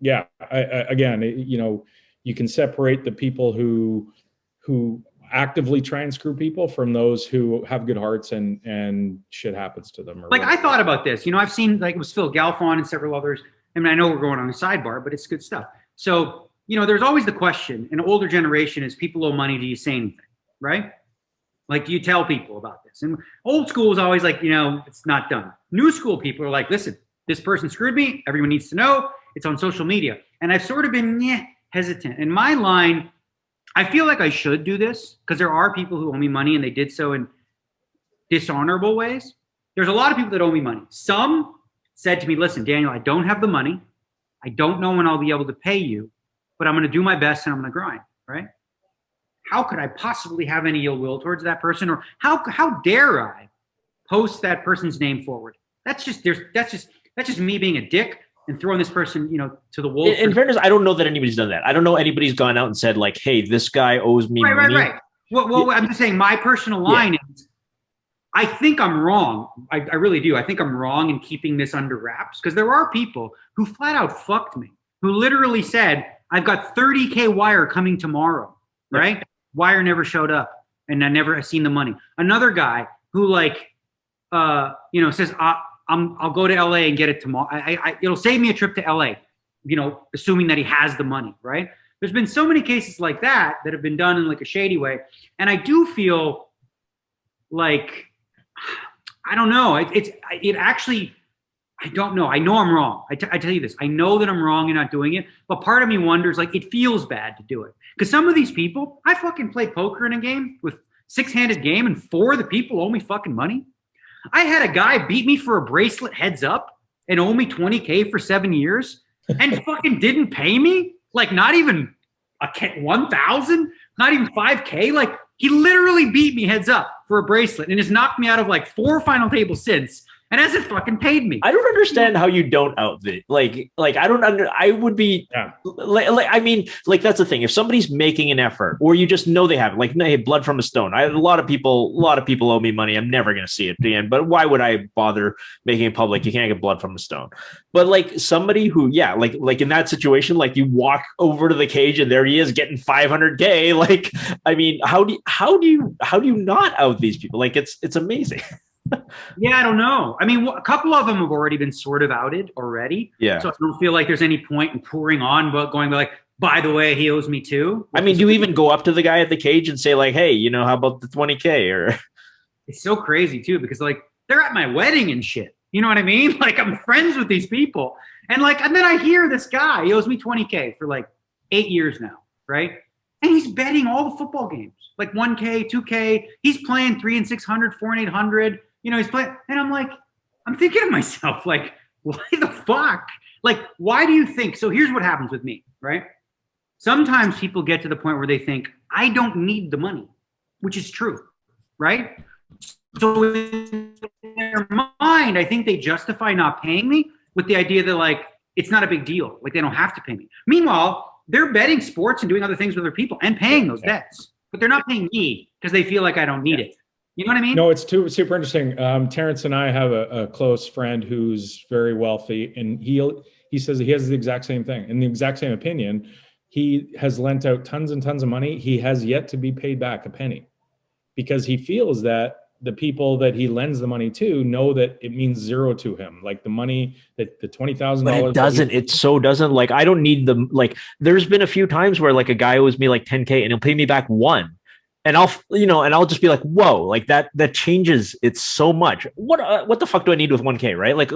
yeah, again, you know, you can separate the people who actively try and screw people from those who have good hearts and shit happens to them. Like, I thought about this, you know, I've seen, like, it was Phil Galfond and several others. I mean, I know we're going on a sidebar, but it's good stuff. So, you know, there's always the question, an older generation is, people owe money, do you say anything, right? Like, do you tell people about this? And old school is always like, you know, it's not done. New school people are like, listen, this person screwed me. Everyone needs to know. It's on social media. And I've sort of been hesitant. In my line, I feel like I should do this because there are people who owe me money and they did so in dishonorable ways. There's a lot of people that owe me money. Some said to me, listen, Daniel, I don't have the money. I don't know when I'll be able to pay you, but I'm going to do my best and I'm going to grind, right? How could I possibly have any ill will towards that person? Or how dare I post that person's name forward? That's just me being a dick and throwing this person, you know, to the wolves. In fairness, I don't know that anybody's done that. I don't know anybody's gone out and said, like, hey, this guy owes me money. Right. Well, I'm just saying my personal line is, I think I'm wrong. I really do. I think I'm wrong in keeping this under wraps because there are people who flat out fucked me, who literally said, I've got 30K wire coming tomorrow, right? Wire never showed up and I never seen the money. Another guy who, like, you know, says, I'll go to LA and get it tomorrow. It'll save me a trip to LA, you know, assuming that he has the money, right? There's been so many cases like that have been done in like a shady way. And I do feel like, I don't know. It actually, I don't know. I know I'm wrong. I tell you this. I know that I'm wrong in not doing it. But part of me wonders, like, it feels bad to do it. Because some of these people, I fucking play poker in a game with 6-handed game and 4 of the people owe me fucking money. I had a guy beat me for a bracelet heads up and owe me 20K for 7 years and fucking didn't pay me. Like, not even 1,000, not even 5K. Like, he literally beat me heads up for a bracelet and has knocked me out of like 4 final tables since and hasn't fucking paid me. I don't understand how you don't out the like I would be I mean, like, that's the thing. If somebody's making an effort or you just know they have it, like, hey, blood from a stone. A lot of people owe me money. I'm never going to see it at the end, but why would I bother making it public? You can't get blood from a stone. But like somebody who, like in that situation, like you walk over to the cage and there he is getting 500K. Like, I mean, how do you not out these people? Like, it's amazing. Yeah, I don't know. I mean, a couple of them have already been sort of outed already. Yeah. So I don't feel like there's any point in pouring on, but going like, By the way, he owes me 2. I mean, do you even go up to the guy at the cage and say like, hey, you know, how about the 20K? Or it's so crazy too, because like they're at my wedding and shit. You know what I mean? Like I'm friends with these people. And then I hear this guy, he owes me 20K for like 8 years now, right? And he's betting all the football games, like 1K, 2K. He's playing 3 and 600, 4 and 800. You know, he's playing. And I'm thinking to myself, like, why the fuck? Like, why do you think? So here's what happens with me, right? Sometimes people get to the point where they think, I don't need the money, which is true, right? So in their mind, I think they justify not paying me with the idea that, like, it's not a big deal. Like, they don't have to pay me. Meanwhile, they're betting sports and doing other things with other people and paying those debts, but they're not paying me because they feel like I don't need it. You know what I mean? No, it's super interesting. Terrence and I have a close friend who's very wealthy, and he says he has the exact same thing and the exact same opinion. He has lent out tons and tons of money. He has yet to be paid back a penny because he feels that the people that he lends the money to know that it means zero to him. Like the money that the $20,000. But it doesn't. It so doesn't. Like I don't need them. Like there's been a few times where like a guy owes me like 10K and he'll pay me back 1. And I'll just be like, whoa, like that changes it so much. What the fuck do I need with 1K, right? Like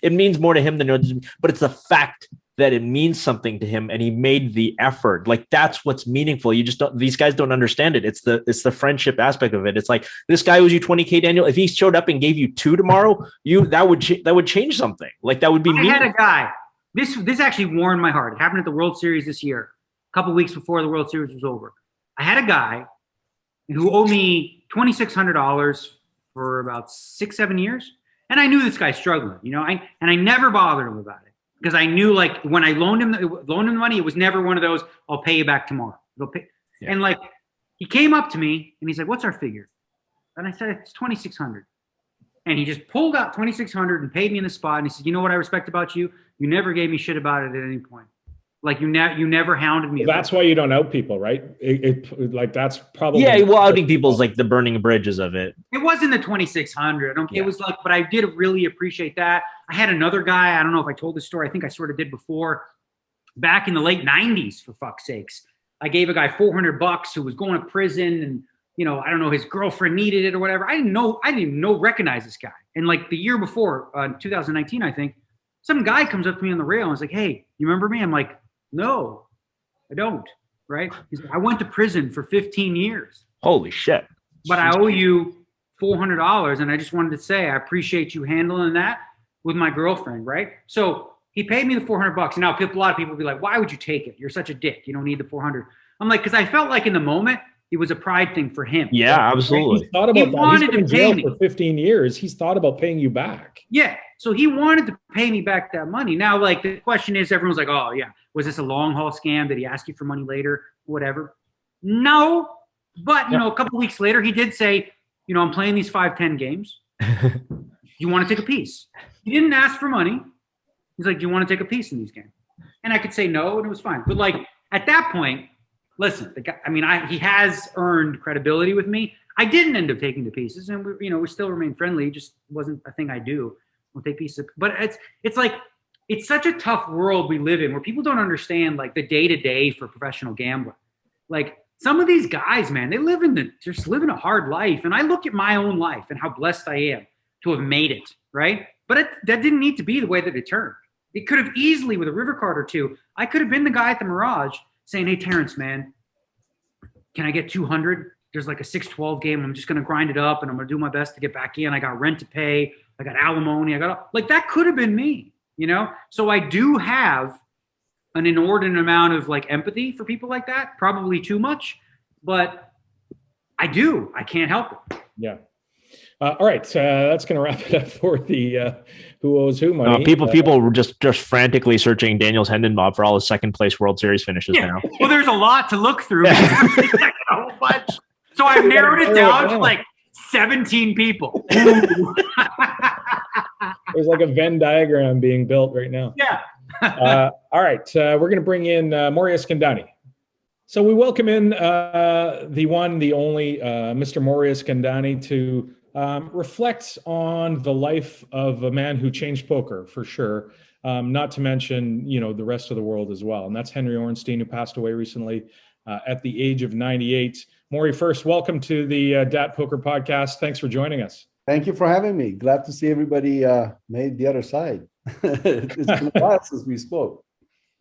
it means more to him than, but it's the fact that it means something to him and he made the effort. Like that's what's meaningful. You just don't, these guys don't understand it. It's the friendship aspect of it. It's like this guy owes you 20K, Daniel. If he showed up and gave you 2 tomorrow, that would change something. Like that would be meaningful. I had a guy, this actually warmed my heart. It happened at the World Series this year, a couple weeks before the World Series was over. I had a guy who owed me $2,600 for about 6-7 years. And I knew this guy's struggling, you know, and I never bothered him about it because I knew like when I loaned him the money, it was never one of those, I'll pay you back tomorrow. Yeah. And like, he came up to me and he's like, what's our figure? And I said, it's 2,600. And he just pulled out 2,600 and paid me in the spot. And he said, you know what I respect about you? You never gave me shit about it at any point. Like you never hounded me. Well, that's why you don't out people, right? Like that's probably outing people is like the burning bridges of it. It wasn't the 2,600. It was like, but I did really appreciate that. I had another guy. I don't know if I told this story. I think I sort of did before. Back in the late 90s, for fuck's sakes, I gave a guy $400 who was going to prison, and you know, I don't know, his girlfriend needed it or whatever. I didn't even recognize this guy. And like the year before, 2019, I think, some guy comes up to me on the rail and is like, "Hey, you remember me?" I'm like, no, I don't, right? He's like, I went to prison for 15 years. Holy shit. But I owe you $400, and I just wanted to say I appreciate you handling that with my girlfriend, right? So he paid me the $400. And now a lot of people will be like, why would you take it? You're such a dick. You don't need the 400. I'm like, because I felt like in the moment, it was a pride thing for him. Yeah, absolutely. He thought about that. He's been in jail for 15 years. He's thought about paying you back. Yeah. So he wanted to pay me back that money. Now, like, the question is, everyone's like, oh, yeah, was this a long haul scam? Did he ask you for money later? Whatever. No. But, you know, a couple weeks later, he did say, you know, I'm playing these 5-10 games. You want to take a piece? He didn't ask for money. He's like, do you want to take a piece in these games? And I could say no, and it was fine. But, like, at that point, listen, the guy, I mean, he has earned credibility with me. I didn't end up taking the pieces, and we still remain friendly. It just wasn't a thing I do. We'll take pieces, but it's like it's such a tough world we live in where people don't understand like the day to day for professional gambling. Like some of these guys, man, they just living a hard life, and I look at my own life and how blessed I am to have made it, right? But that didn't need to be the way that it turned. It could have easily, with a river card or two, I could have been the guy at the Mirage saying, "Hey, Terrence, man, can I get 200? There's like a 6-12 game. I'm just going to grind it up, and I'm going to do my best to get back in. I got rent to pay. I got alimony. Like that could have been me, you know? So I do have an inordinate amount of like empathy for people like that, probably too much, but I do. I can't help it. Yeah. All right. That's going to wrap it up for the who owes who money. People were just frantically searching Daniel's Hendon-Bob for all his second place World Series finishes now. Well, there's a lot to look through. A whole bunch. So I've narrowed it down to like 17 people. There's like a Venn diagram being built right now. Yeah. All right. We're going to bring in Mori Eskandani. So we welcome in the one, the only Mr. Mori Eskandani to reflects on the life of a man who changed poker for sure. Not to mention, the rest of the world as well. And that's Henry Orenstein, who passed away recently at the age of 98. Mori, first, welcome to the DAT Poker Podcast. Thanks for joining us. Thank you for having me. Glad to see everybody made the other side. It's been a while since we spoke.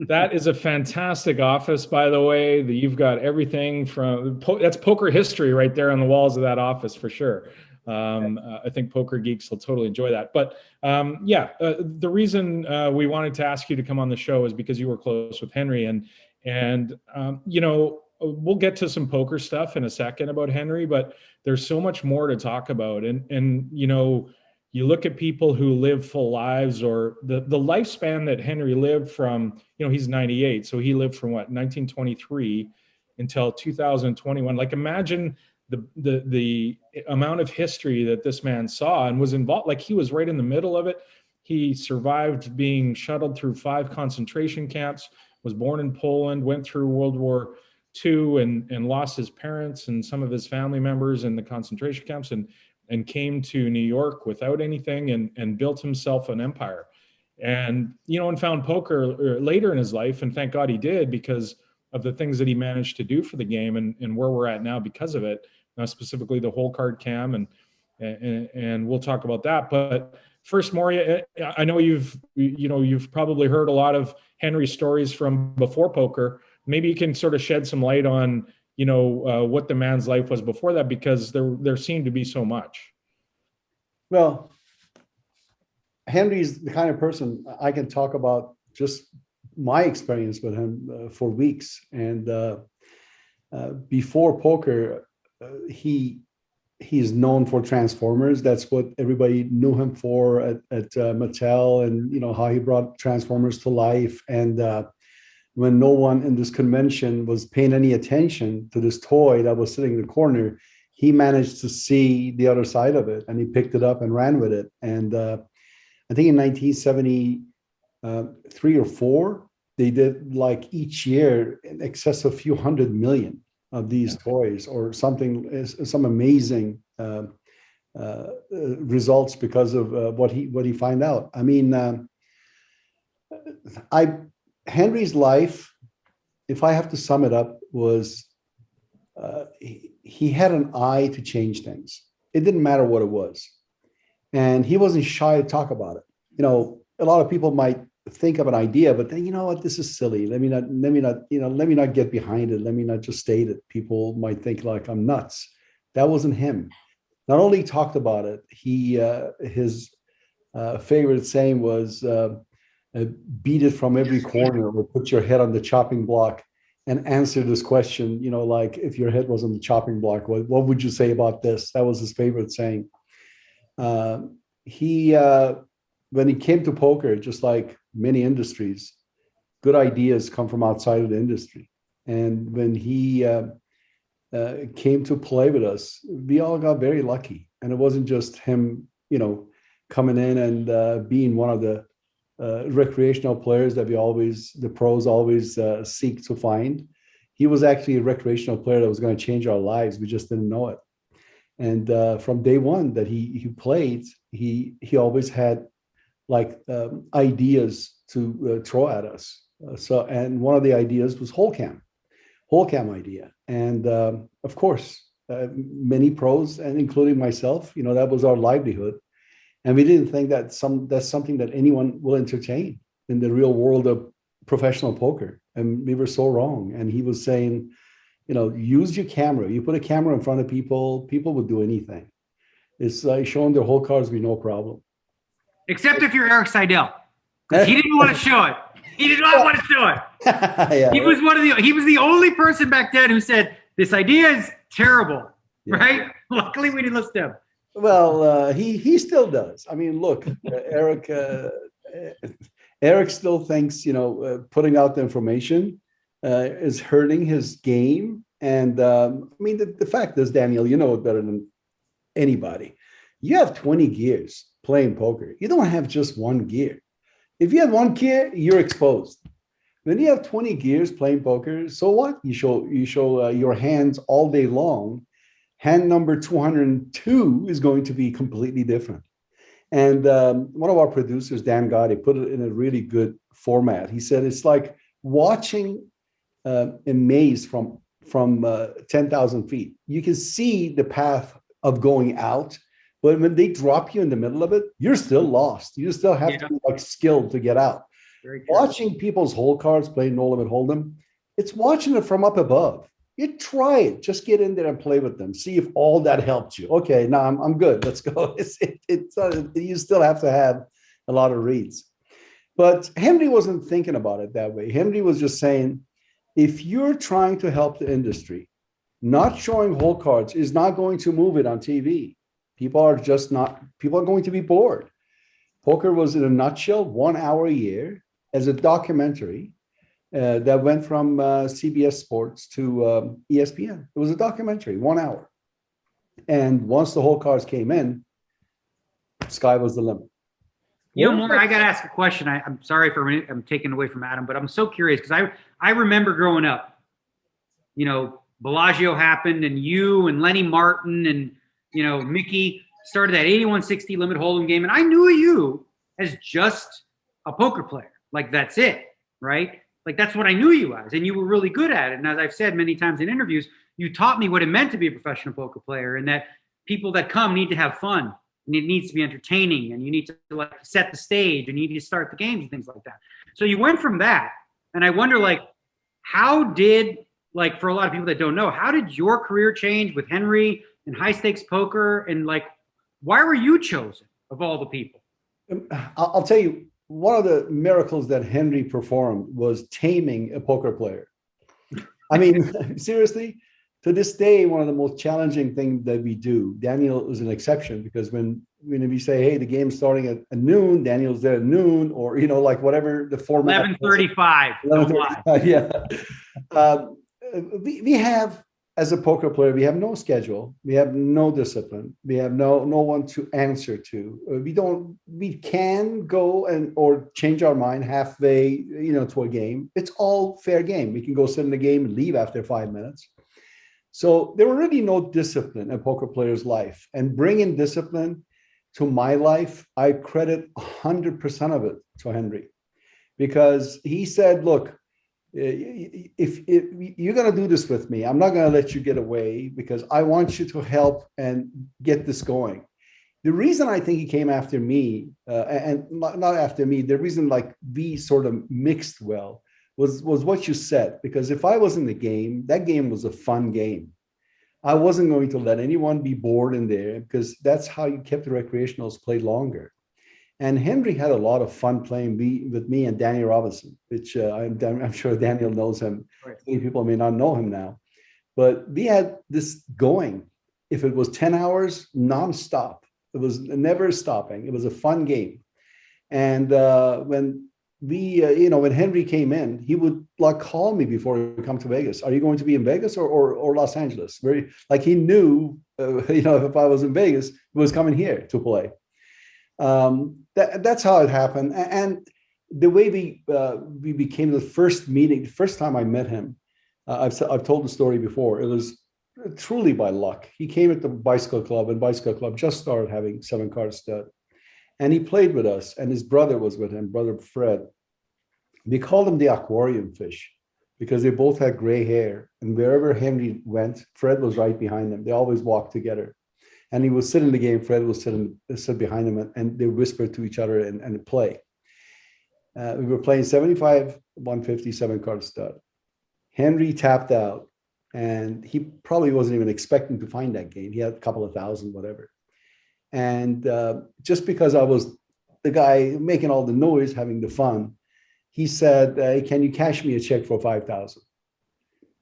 That is a fantastic office, by the way. You've got everything from that's poker history right there on the walls of that office for sure. I think poker geeks will totally enjoy that. But the reason we wanted to ask you to come on the show is because you were close with Henry, and we'll get to some poker stuff in a second about Henry, but there's so much more to talk about. And you look at people who live full lives, or the lifespan that Henry lived from, he's 98. So he lived from 1923 until 2021. Like, imagine the amount of history that this man saw and was involved. Like, he was right in the middle of it. He survived being shuttled through 5 concentration camps, was born in Poland, went through World War II and lost his parents and some of his family members in the concentration camps, and came to New York without anything and built himself an empire. And, and found poker later in his life. And thank God he did, because of the things that he managed to do for the game and where we're at now because of it, specifically the whole card cam. And we'll talk about that. But first, Mori, I know you've probably heard a lot of Henry's stories from before poker. Maybe you can sort of shed some light on, what the man's life was before that, because there seemed to be so much. Well, Henry's the kind of person I can talk about just my experience with him for weeks. And before poker, he's known for Transformers. That's what everybody knew him for at Mattel, and how he brought Transformers to life. And when no one in this convention was paying any attention to this toy that was sitting in the corner, he managed to see the other side of it, and he picked it up and ran with it. And I think in 1973 or 4, they did, like, each year in excess of a few hundred million of these toys, or something, some amazing results because of what he found out. I mean, Henry's life, if I have to sum it up, was he had an eye to change things. It didn't matter what it was, and he wasn't shy to talk about it. A lot of people might think of an idea, but then, what, this is silly. Let me not get behind it. Let me not just state it. People might think like I'm nuts. That wasn't him. Not only he talked about it, his favorite saying was, beat it from every corner, or put your head on the chopping block and answer this question. Like, if your head was on the chopping block, what would you say about this? That was his favorite saying. When he came to poker, just like many industries, good ideas come from outside of the industry. And when he came to play with us, we all got very lucky. And it wasn't just him, coming in and being one of the recreational players that the pros always seek to find. He was actually a recreational player that was going to change our lives. We just didn't know it. And from day one that he played, he always had ideas to throw at us. And one of the ideas was whole cam idea. And of course, many pros, and including myself, that was our livelihood. And we didn't think that's something that anyone will entertain in the real world of professional poker. And we were so wrong. And he was saying, use your camera. You put a camera in front of people would do anything. It's like showing their whole cards be no problem. Except if you're Erick Seidel. He didn't want to show it. He did not want to show it. Yeah, he was the only person back then who said, this idea is terrible, right? Luckily, we didn't listen to him. Well, he still does. I mean, look, Erick still thinks, putting out the information is hurting his game. And the fact is, Daniel, you know it better than anybody. You have 20 gears playing poker. You don't have just one gear. If you have one gear, you're exposed. When you have 20 gears playing poker, so what? You show your hands all day long. Hand number 202 is going to be completely different. And one of our producers, Dan Gotti, put it in a really good format. He said it's like watching a maze from 10,000 feet. You can see the path of going out, but when they drop you in the middle of it, you're still lost. You still have to be like skilled to get out. Watching people's hole cards play No Limit Hold'em, it's watching it from up above. You try it. Just get in there and play with them. See if all that helped you. Okay, now I'm good. Let's go. You still have to have a lot of reads. But Henry wasn't thinking about it that way. Henry was just saying, if you're trying to help the industry, not showing hole cards is not going to move it on TV. People are going to be bored. Poker was, in a nutshell, 1 hour a year as a documentary that went from CBS Sports to ESPN. It was a documentary, 1 hour. And once the hole cards came in, sky was the limit. You know, Mori, I got to ask a question. I'm sorry for I'm taking away from Adam, but I'm so curious because I remember growing up, you know, Bellagio happened and you and Lenny Martin and, you know, Mickey started that 8160 limit hold'em game. And I knew you as just a poker player. Like, that's it, right? Like, that's what I knew you as. And you were really good at it. And as I've said many times in interviews, you taught me what it meant to be a professional poker player and that people that come need to have fun. And it needs to be entertaining, and you need to like set the stage, and you need to start the games and things like that. So you went from that, and I wonder, like, how did, like, for a lot of people that don't know, how did your career change with Henry and high stakes poker, and like, why were you chosen of all the people? I'll tell you, one of the miracles that Henry performed was taming a poker player. I mean, seriously. To this day, one of the most challenging things that we do, Daniel is an exception because when we say, hey, the game's starting at noon, Daniel's there at noon, or, you know, like whatever the format. 11:35. 11:35, yeah. We have, as a poker player, we have no schedule. We have no discipline. We have no one to answer to. We can go or change our mind halfway, you know, to a game. It's all fair game. We can go sit in the game and leave after 5 minutes. So there were really no discipline in a poker player's life. And bringing discipline to my life, I credit 100% of it to Henry. Because he said, look, if you're going to do this with me, I'm not going to let you get away because I want you to help and get this going. The reason I think he came after me, and not after me, the reason like we sort of mixed well, was what you said, because if I was in the game, that game was a fun game. I wasn't going to let anyone be bored in there because that's how you kept the recreationals play longer. And Henry had a lot of fun playing with me and Danny Robinson, which I'm sure Daniel knows him. Right. Many people may not know him now, but we had this going. If it was 10 hours nonstop, it was never stopping. It was a fun game. And when when Henry came in, he would like call me before he come to Vegas. Are you going to be in Vegas or Los Angeles? Very like he knew, if I was in Vegas, he was coming here to play. That's how it happened. And the way we became the first meeting, the first time I met him, I've told the story before. It was truly by luck. He came at the Bicycle Club, and Bicycle Club just started having 7-card stud. And he played with us, and his brother was with him, brother Fred. We called him the aquarium fish because they both had gray hair. And wherever Henry went, Fred was right behind him. They always walked together. And he would sit in the game, Fred would sit behind him, and they whispered to each other and play. We were playing 75, 150, 7-card stud. Henry tapped out, and he probably wasn't even expecting to find that game. He had a couple of thousand, whatever. And just because I was the guy making all the noise, having the fun, he said, hey, can you cash me a check for 5,000?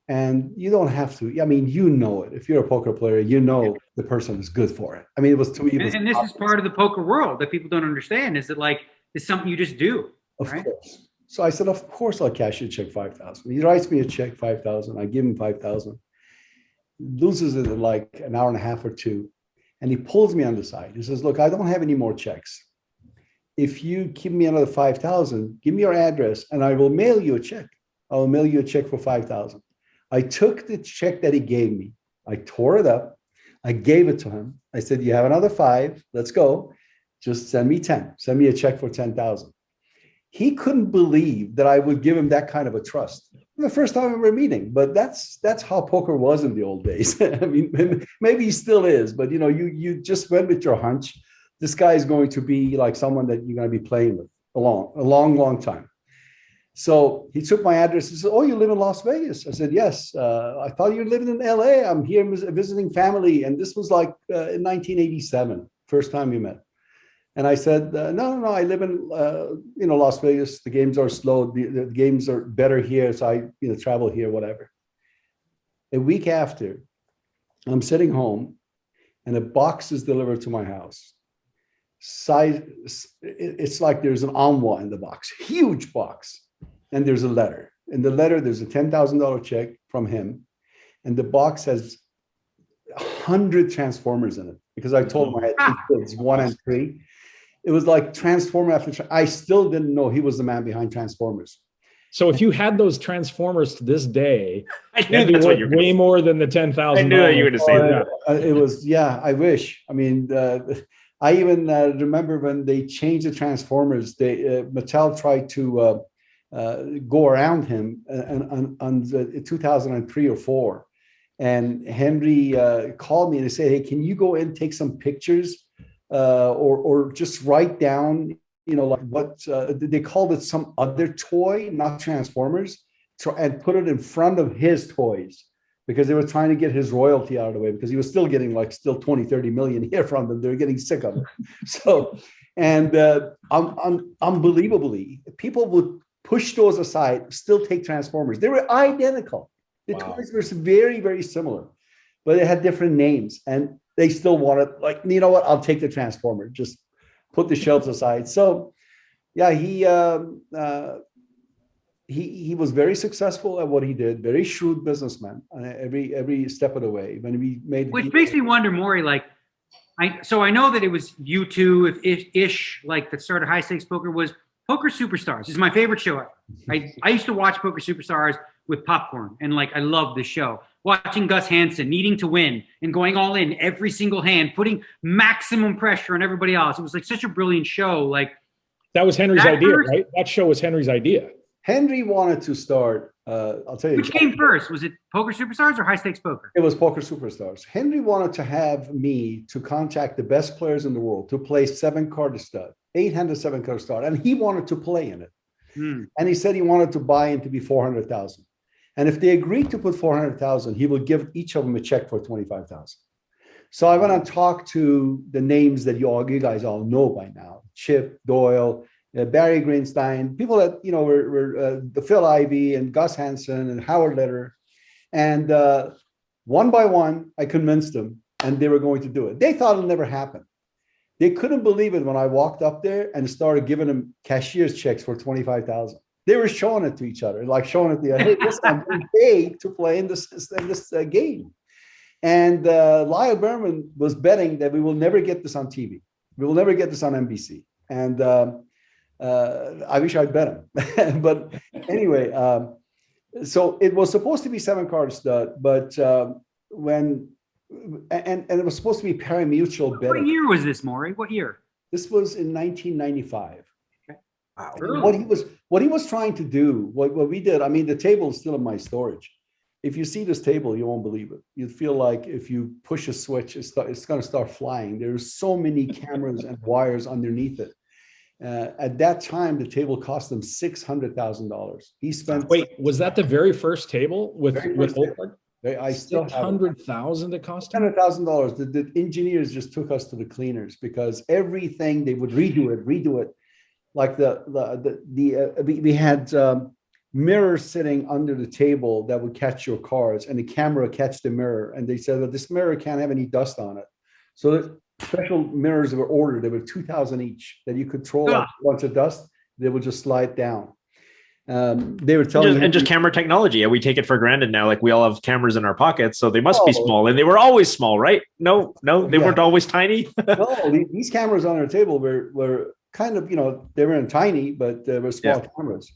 And you don't have to. I mean, you know it. If you're a poker player, you know the person is good for it. I mean, it was to me. And this is part of the poker world that people don't understand, is that like, it's something you just do. Of course. So I said, of course, I'll cash you a check 5,000. He writes me a check 5,000. I give him 5,000. Loses it in like an hour and a half or two. And he pulls me on the side. He says, look, I don't have any more checks. If you give me another 5,000, give me your address and I will mail you a check. I will mail you a check for 5,000. I took the check that he gave me. I tore it up. I gave it to him. I said, you have another 5. Let's go. Just send me 10. Send me a check for 10,000. He couldn't believe that I would give him that kind of a trust. The first time we were meeting, but that's how poker was in the old days. I mean, maybe he still is, but you just went with your hunch. This guy is going to be like someone that you're going to be playing with a long time. So he took my address and said, oh, you live in Las Vegas? I said, yes. I thought you lived in LA. I'm here visiting family. And this was like in 1987, first time we met. And I said, no, I live in Las Vegas. The games are slow. The games are better here. So I travel here, whatever. A week after, I'm sitting home and a box is delivered to my house. It's like there's an envelope in the box, huge box. And there's a letter. In the letter, there's a $10,000 check from him. And the box has 100 Transformers in it because I told him I had 2 kids, 1 and 3. It was like Transformer after. I still didn't know he was the man behind Transformers. So if you had those Transformers to this day, I knew that's what you were way more than the $10,000. I knew that you were going to say that. It was, yeah. I wish. I mean, I even remember when they changed the Transformers. Mattel tried to go around him on 2003 or 4, and Henry called me and he said, "Hey, can you go and take some pictures?" Or just write down, like what they called it, some other toy, not Transformers, and put it in front of his toys because they were trying to get his royalty out of the way because he was still getting still 20, 30 million here from them. They're getting sick of it. So, and unbelievably, people would push those aside, still take Transformers. They were identical. The toys were very, very similar, but they had different names. And they still wanted, you know what? I'll take the Transformer. Just put the shelves aside. So, yeah, he was very successful at what he did. Very shrewd businessman every step of the way. When we made, which makes me wonder, Mori. I know that it was you two ish, that started High Stakes Poker was Poker Superstars. It's my favorite show ever. I used to watch Poker Superstars with popcorn, and I love the show. Watching Gus Hansen needing to win and going all in every single hand, putting maximum pressure on everybody else. It was such a brilliant show. That was Henry's idea, right? That show was Henry's idea. Henry wanted to start. I'll tell you. Which came first? Was it Poker Superstars or High Stakes Poker? It was Poker Superstars. Henry wanted to have me to contact the best players in the world to play 7-card stud, 800 7-card stud, and he wanted to play in it. And he said he wanted to buy in to be 400,000. And if they agreed to put 400,000, he would give each of them a check for 25,000. So I went and talked to the names that you guys all know by now: Chip Doyle, Barry Greenstein, people that were the Phil Ivey and Gus Hansen and Howard Lederer, and one by one I convinced them, and they were going to do it. They thought it'll never happen. They couldn't believe it when I walked up there and started giving them cashier's checks for 25,000. They were showing it to each other, showing it to, hey, listen, I'm being paid to play in this game. And Lyle Berman was betting that we will never get this on TV. We will never get this on NBC. And I wish I'd bet him. But anyway, so it was supposed to be 7-card stud, but and it was supposed to be pari-mutuel betting. What year was this, Mori? What year? This was in 1995. Wow. What he was trying to do, what we did, I mean, the table is still in my storage. If you see this table, you won't believe it. You'd feel like if you push a switch, it's going to start flying. There's so many cameras and wires underneath it. At that time, the table cost him $600,000. He spent. Wait, was that the very first table with Old? I still have $600,000 it cost him? $100,000. The engineers just took us to the cleaners because everything they would redo it. Like we had mirrors sitting under the table that would catch your cards, and the camera catch the mirror. And they said that this mirror can't have any dust on it. So the special mirrors were ordered. They were 2,000 each that you could throw a bunch of dust. They would just slide down. They were telling just camera technology. Yeah, we take it for granted now. We all have cameras in our pockets, so they must be small, and they were always small, right? No, they weren't always tiny. No, these cameras on our table were kind of, they weren't tiny, but they were small cameras.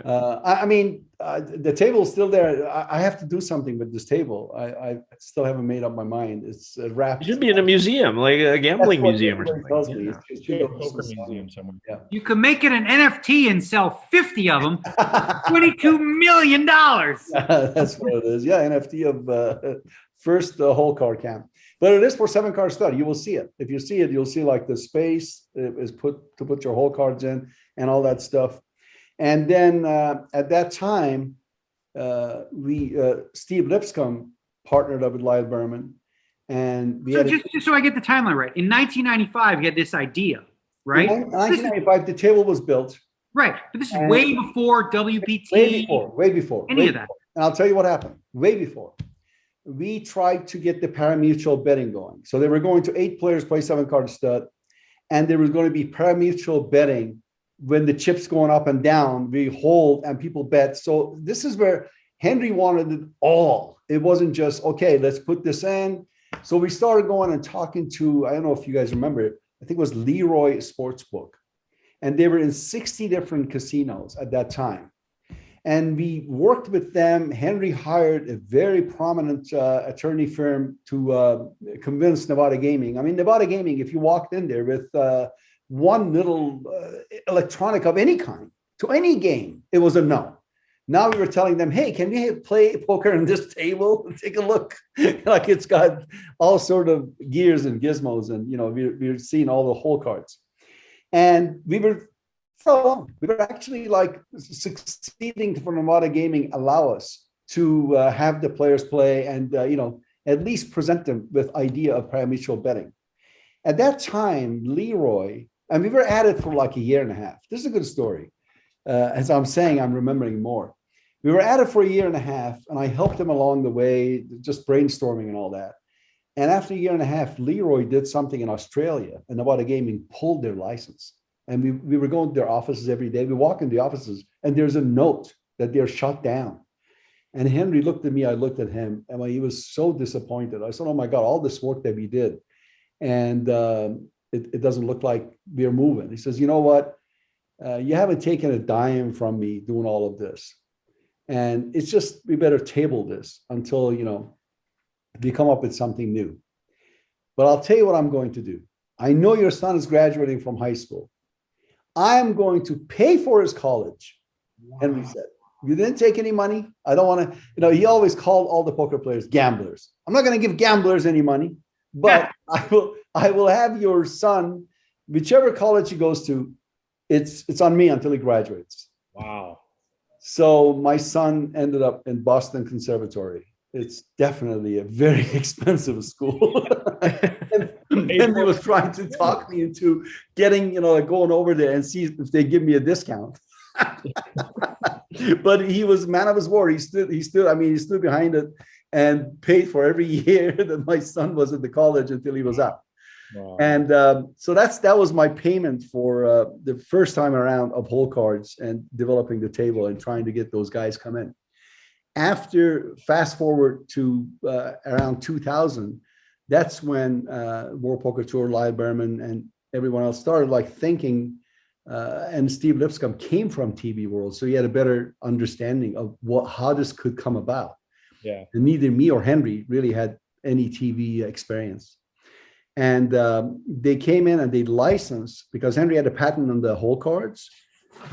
I mean, the table's still there. I have to do something with this table. I still haven't made up my mind. It's wrapped. It should be in a museum, like a gambling museum or something. Tells me. Yeah. It should go to Poker some museum somewhere. Yeah. You could make it an NFT and sell 50 of them, $22 million. That's what it is. Yeah, NFT of first hole card cam. But it is for 7-card stud. You will see it. If you see it, you'll see like the space is put to put your hole cards in and all that stuff. And then at that time, Steve Lipscomb partnered up with Lyle Berman. And we had just so I get the timeline right, in 1995, you had this idea, right? In 1995, the table was built. Right, but this is way before WPT. Way before. Any of that. And I'll tell you what happened. Way before. We tried to get the pari-mutuel betting going. So they were going to 8 players play 7-card stud, and there was going to be pari-mutuel betting when the chips going up and down, we hold and people bet. So this is where Henry wanted it all. It wasn't just, okay, let's put this in. So we started going and talking to, I don't know if you guys remember it, I think it was Leroy Sportsbook. And they were in 60 different casinos at that time. And we worked with them. Henry hired a very prominent attorney firm to convince Nevada Gaming. I mean, Nevada Gaming, if you walked in there with one little electronic of any kind to any game, it was a no. Now we were telling them, hey, can we play poker on this table? Take a look. Like it's got all sort of gears and gizmos, and we're seeing all the hole cards. And we were actually like succeeding for Nevada Gaming allow us to have the players play and at least present them with idea of pari-mutuel betting. At that time, Leroy, and we were at it for like a year and a half. This is a good story. As I'm saying, I'm remembering more. We were at it for a year and a half, and I helped him along the way, just brainstorming and all that. And after a year and a half, Leroy did something in Australia, and Nevada Gaming pulled their license. And we were going to their offices every day. We walk in the offices, and there's a note that they're shut down. And Henry looked at me, I looked at him, and he was so disappointed. I said, oh my God, all this work that we did, and it doesn't look like we're moving. He says, you know what? You haven't taken a dime from me doing all of this. And it's just, we better table this until, we come up with something new. But I'll tell you what I'm going to do. I know your son is graduating from high school. I am going to pay for his college. Wow. Henry said, you didn't take any money. I don't want to, he always called all the poker players gamblers. I'm not going to give gamblers any money, but I will have your son, whichever college he goes to, it's on me until he graduates. Wow. So my son ended up in Boston Conservatory. It's definitely a very expensive school. and Henry was trying to talk me into getting, going over there and see if they give me a discount. But he was man of his word. He stood behind it and paid for every year that my son was at the college until he was out. Wow. And so that was my payment for the first time around of hole cards and developing the table and trying to get those guys come in. After fast forward to around 2000, that's when World Poker Tour, Lyle Berman, and everyone else started thinking. And Steve Lipscomb came from TV World, so he had a better understanding of how this could come about. Yeah, and neither me or Henry really had any TV experience. And they came in and they licensed, because Henry had a patent on the hole cards,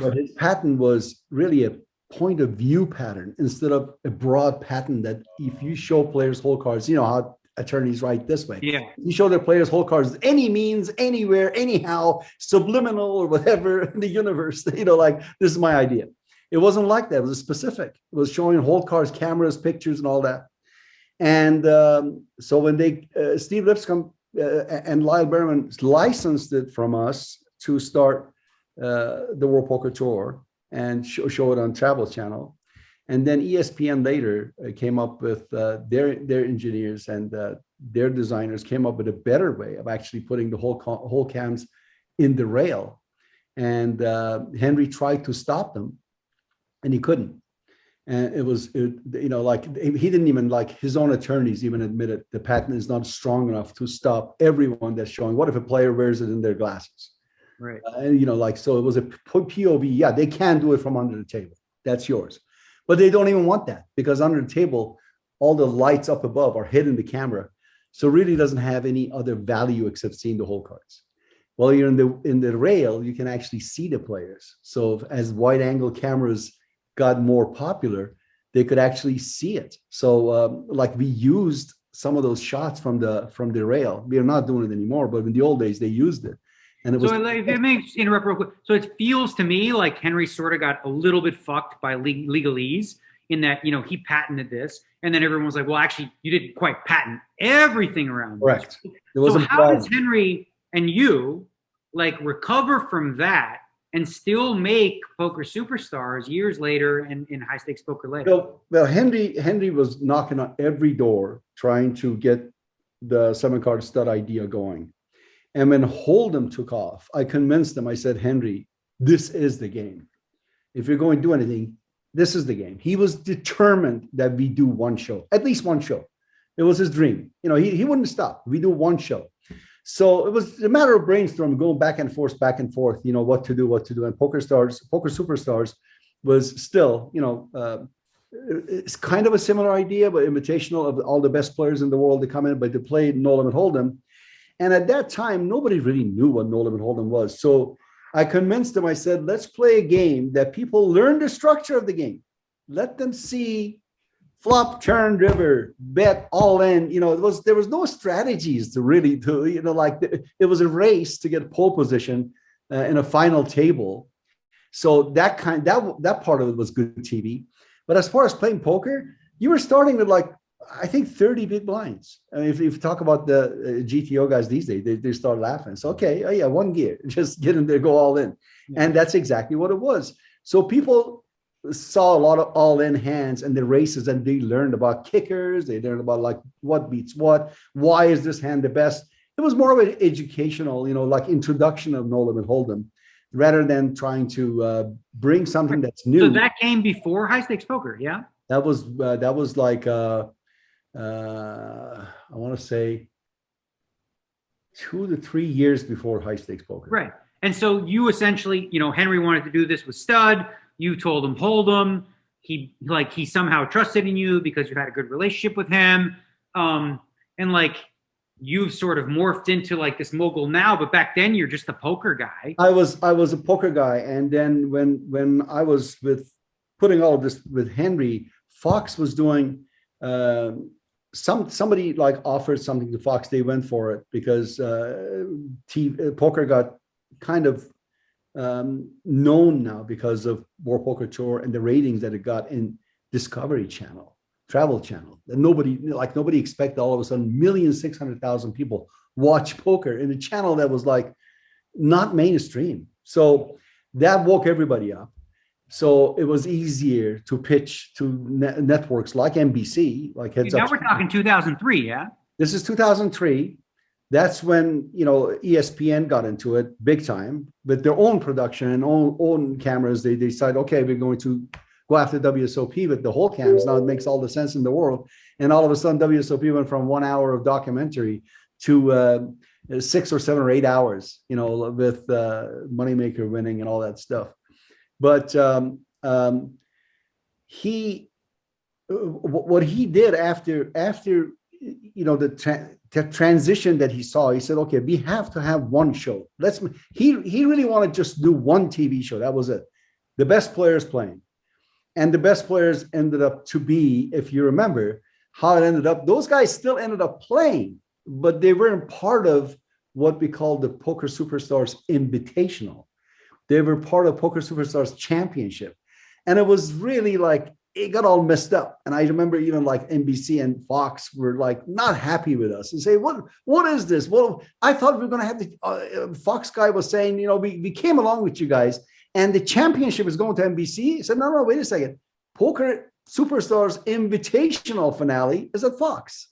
but his patent was really a point of view pattern instead of a broad patent that if you show players hole cards, how attorneys write this way. Yeah. You show their players hole cards any means, anywhere, anyhow, subliminal or whatever in the universe, this is my idea. It wasn't like that. It was specific. It was showing hole cards, cameras, pictures, and all that. And so when Steve Lipscomb and Lyle Berman licensed it from us to start the World Poker Tour and show it on Travel Channel. And then ESPN later came up with their engineers and their designers came up with a better way of actually putting the whole cams in the rail. And Henry tried to stop them, and he couldn't. And he didn't even, his own attorneys even admitted the patent is not strong enough to stop everyone that's showing. What if a player wears it in their glasses? Right. So it was a POV. Yeah, they can do it from under the table. That's yours. But they don't even want that because under the table, all the lights up above are hidden the camera. So really doesn't have any other value except seeing the hole cards. While you're in the rail, you can actually see the players. So as wide angle cameras got more popular, they could actually see it. So like we used some of those shots from the rail. We are not doing it anymore, but in the old days they used it. And it was. So if it makes interrupt real quick. So it feels to me like Henry sort of got a little bit fucked by legalese in that, you know, he patented this, and then everyone was like, well, actually, you didn't quite patent everything around. Correct. So how does Henry and you like recover from that and still make Poker Superstars years later and in high stakes poker later? Well, Henry was knocking on every door trying to get the 7-card stud idea going. And when Hold'em took off, I convinced him. I said, Henry, this is the game. If you're going to do anything, this is the game. He was determined that we do one show, at least one show. It was his dream. You know, he wouldn't stop. We do one show. So it was a matter of brainstorming, going back and forth, you know, what to do. And Poker Superstars was still, you know, it's kind of a similar idea, but invitational of all the best players in the world to come in, but to play No Limit Hold'em. And at that time, nobody really knew what No Limit Hold'em was. So I convinced them, I said, let's play a game that people learn the structure of the game. Let them see flop, turn, river, bet, all in. You know, there was no strategies to really do, you know, like it was a race to get pole position in a final table. So that part of it was good TV. But as far as playing poker, you were starting with like, I think 30 big blinds. I mean, if you talk about the GTO guys these days, they start laughing. So, okay, oh yeah, one gear, just get them there, go all in. Yeah. And that's exactly what it was. So people saw a lot of all in hands and the races, and they learned about kickers. They learned about like what beats what, why is this hand the best? It was more of an educational, you know, like introduction of No Limit Hold'em, rather than trying to bring something that's new. So that came before high stakes poker, yeah? That was like I want to say 2 to 3 years before high stakes poker. Right. And so you essentially, you know, Henry wanted to do this with stud. You told him Hold'em. He somehow trusted in you because you had a good relationship with him. And like you've sort of morphed into like this mogul now, but back then you're just the poker guy. I was a poker guy. And then when I was putting all of this with Henry, Fox was doing somebody like offered something to Fox. They went for it because poker got kind of known now because of World Poker Tour and the ratings that it got in Discovery Channel, Travel Channel. And nobody expected all of a sudden 1,600,000 people watch poker in a channel that was like not mainstream. So that woke everybody up. So it was easier to pitch to networks like NBC, like Heads Up. Now we're talking 2003, yeah? This is 2003. That's when, you know, ESPN got into it big time with their own production and own cameras. They decide, okay, we're going to go after WSOP with the whole cams. Now it makes all the sense in the world. And all of a sudden, WSOP went from 1 hour of documentary to 6 or 7 or 8 hours, you know, with Moneymaker winning and all that stuff. But what he did after you know the transition that he saw, he said, okay, we have to have one show. He really wanted to just do one TV show. That was it. The best players playing. And the best players ended up to be, if you remember how it ended up, those guys still ended up playing, but they weren't part of what we call the Poker Superstars Invitational. They were part of Poker Superstars Championship. And it was really like, it got all messed up. And I remember even like NBC and Fox were like not happy with us and say, what is this? Well, I thought we were going to have the Fox guy was saying, you know, we came along with you guys and the championship is going to NBC. He said, no, wait a second. Poker Superstars Invitational finale is at Fox.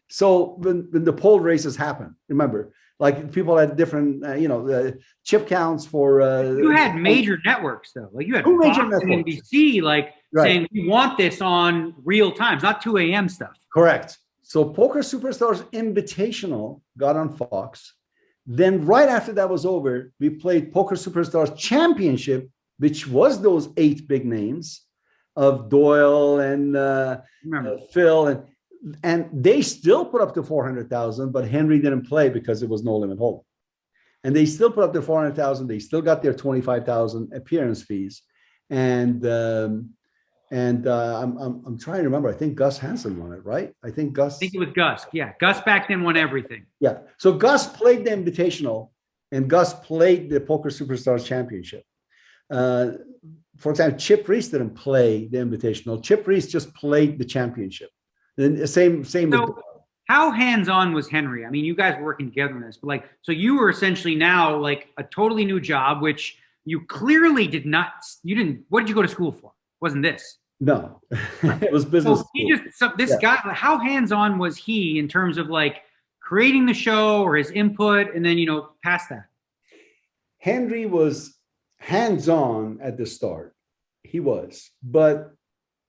So when the poll races happen, remember, like people had different, chip counts for. You had major networks though, like you had Fox major networks. And NBC, like right. Saying we want this on real times, not 2 a.m. stuff. Correct. So Poker Superstars Invitational got on Fox. Then right after that was over, we played Poker Superstars Championship, which was those 8 big names. of Doyle and Phil, and they still put up to 400,000, but Henry didn't play because it was no limit hold. And they still put up their 400,000. They still got their 25,000 appearance fees, and I'm trying to remember. I think Gus Hansen won it, right? I think it was Gus. Yeah, Gus back then won everything. Yeah. So Gus played the Invitational, and Gus played the Poker Superstars Championship. For example, Chip Reese didn't play the Invitational. Chip Reese just played the championship. And same. So how hands-on was Henry? I mean, you guys were working together on this, but like, so you were essentially now like a totally new job, which you clearly did not. You didn't. What did you go to school for? Wasn't this? No, it was business. So he just this guy. How hands-on was he in terms of like creating the show or his input, and then past that? Henry was hands-on at the start. He was, but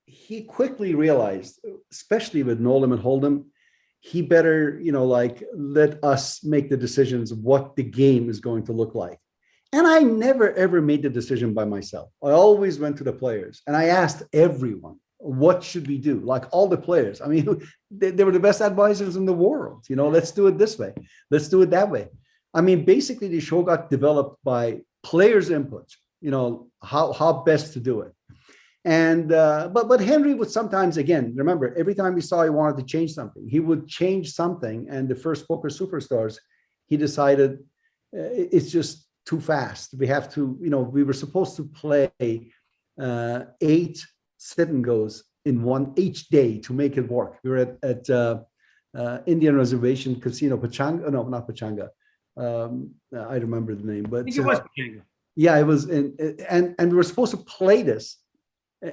he quickly realized, especially with No Limit Hold'em, he better let us make the decisions of what the game is going to look like. And I never, ever made the decision by myself. I always went to the players and I asked everyone, what should we do? Like all the players. I mean, they were the best advisors in the world. Let's do it this way. Let's do it that way. I mean, basically the show got developed by players' input, how best to do it. And, but Henry would sometimes, again, remember, every time he saw he wanted to change something, he would change something. And the first Poker Superstars, he decided it's just too fast. We have to, we were supposed to play 8 sit and goes in one each day to make it work. We were at Indian Reservation Casino, Pachanga. No, not Pachanga. I remember the name, but I think it was Pachanga. Yeah, it was and we were supposed to play this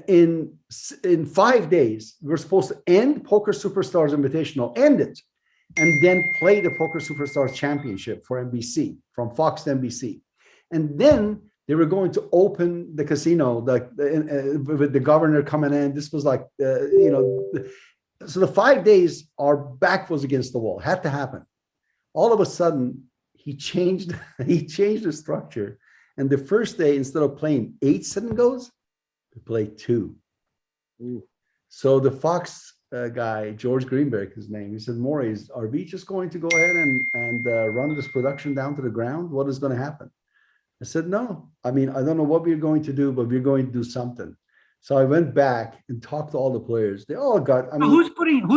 in 5 days. We were supposed to end Poker Superstars Invitational, end it, and then play the Poker Superstars Championship for NBC, from Fox to NBC. And then they were going to open the casino, with the governor coming in. This was like, so the 5 days, our back was against the wall, had to happen. All of a sudden, he changed the structure. And the first day, instead of playing 8 sit and goes, we played 2. Ooh. So the Fox guy, George Greenberg, his name, he said, Mori, are we just going to go ahead and run this production down to the ground? What is going to happen? I said, no. I mean, I don't know what we're going to do, but we're going to do something. So I went back and talked to all the players. They all got. I mean, who's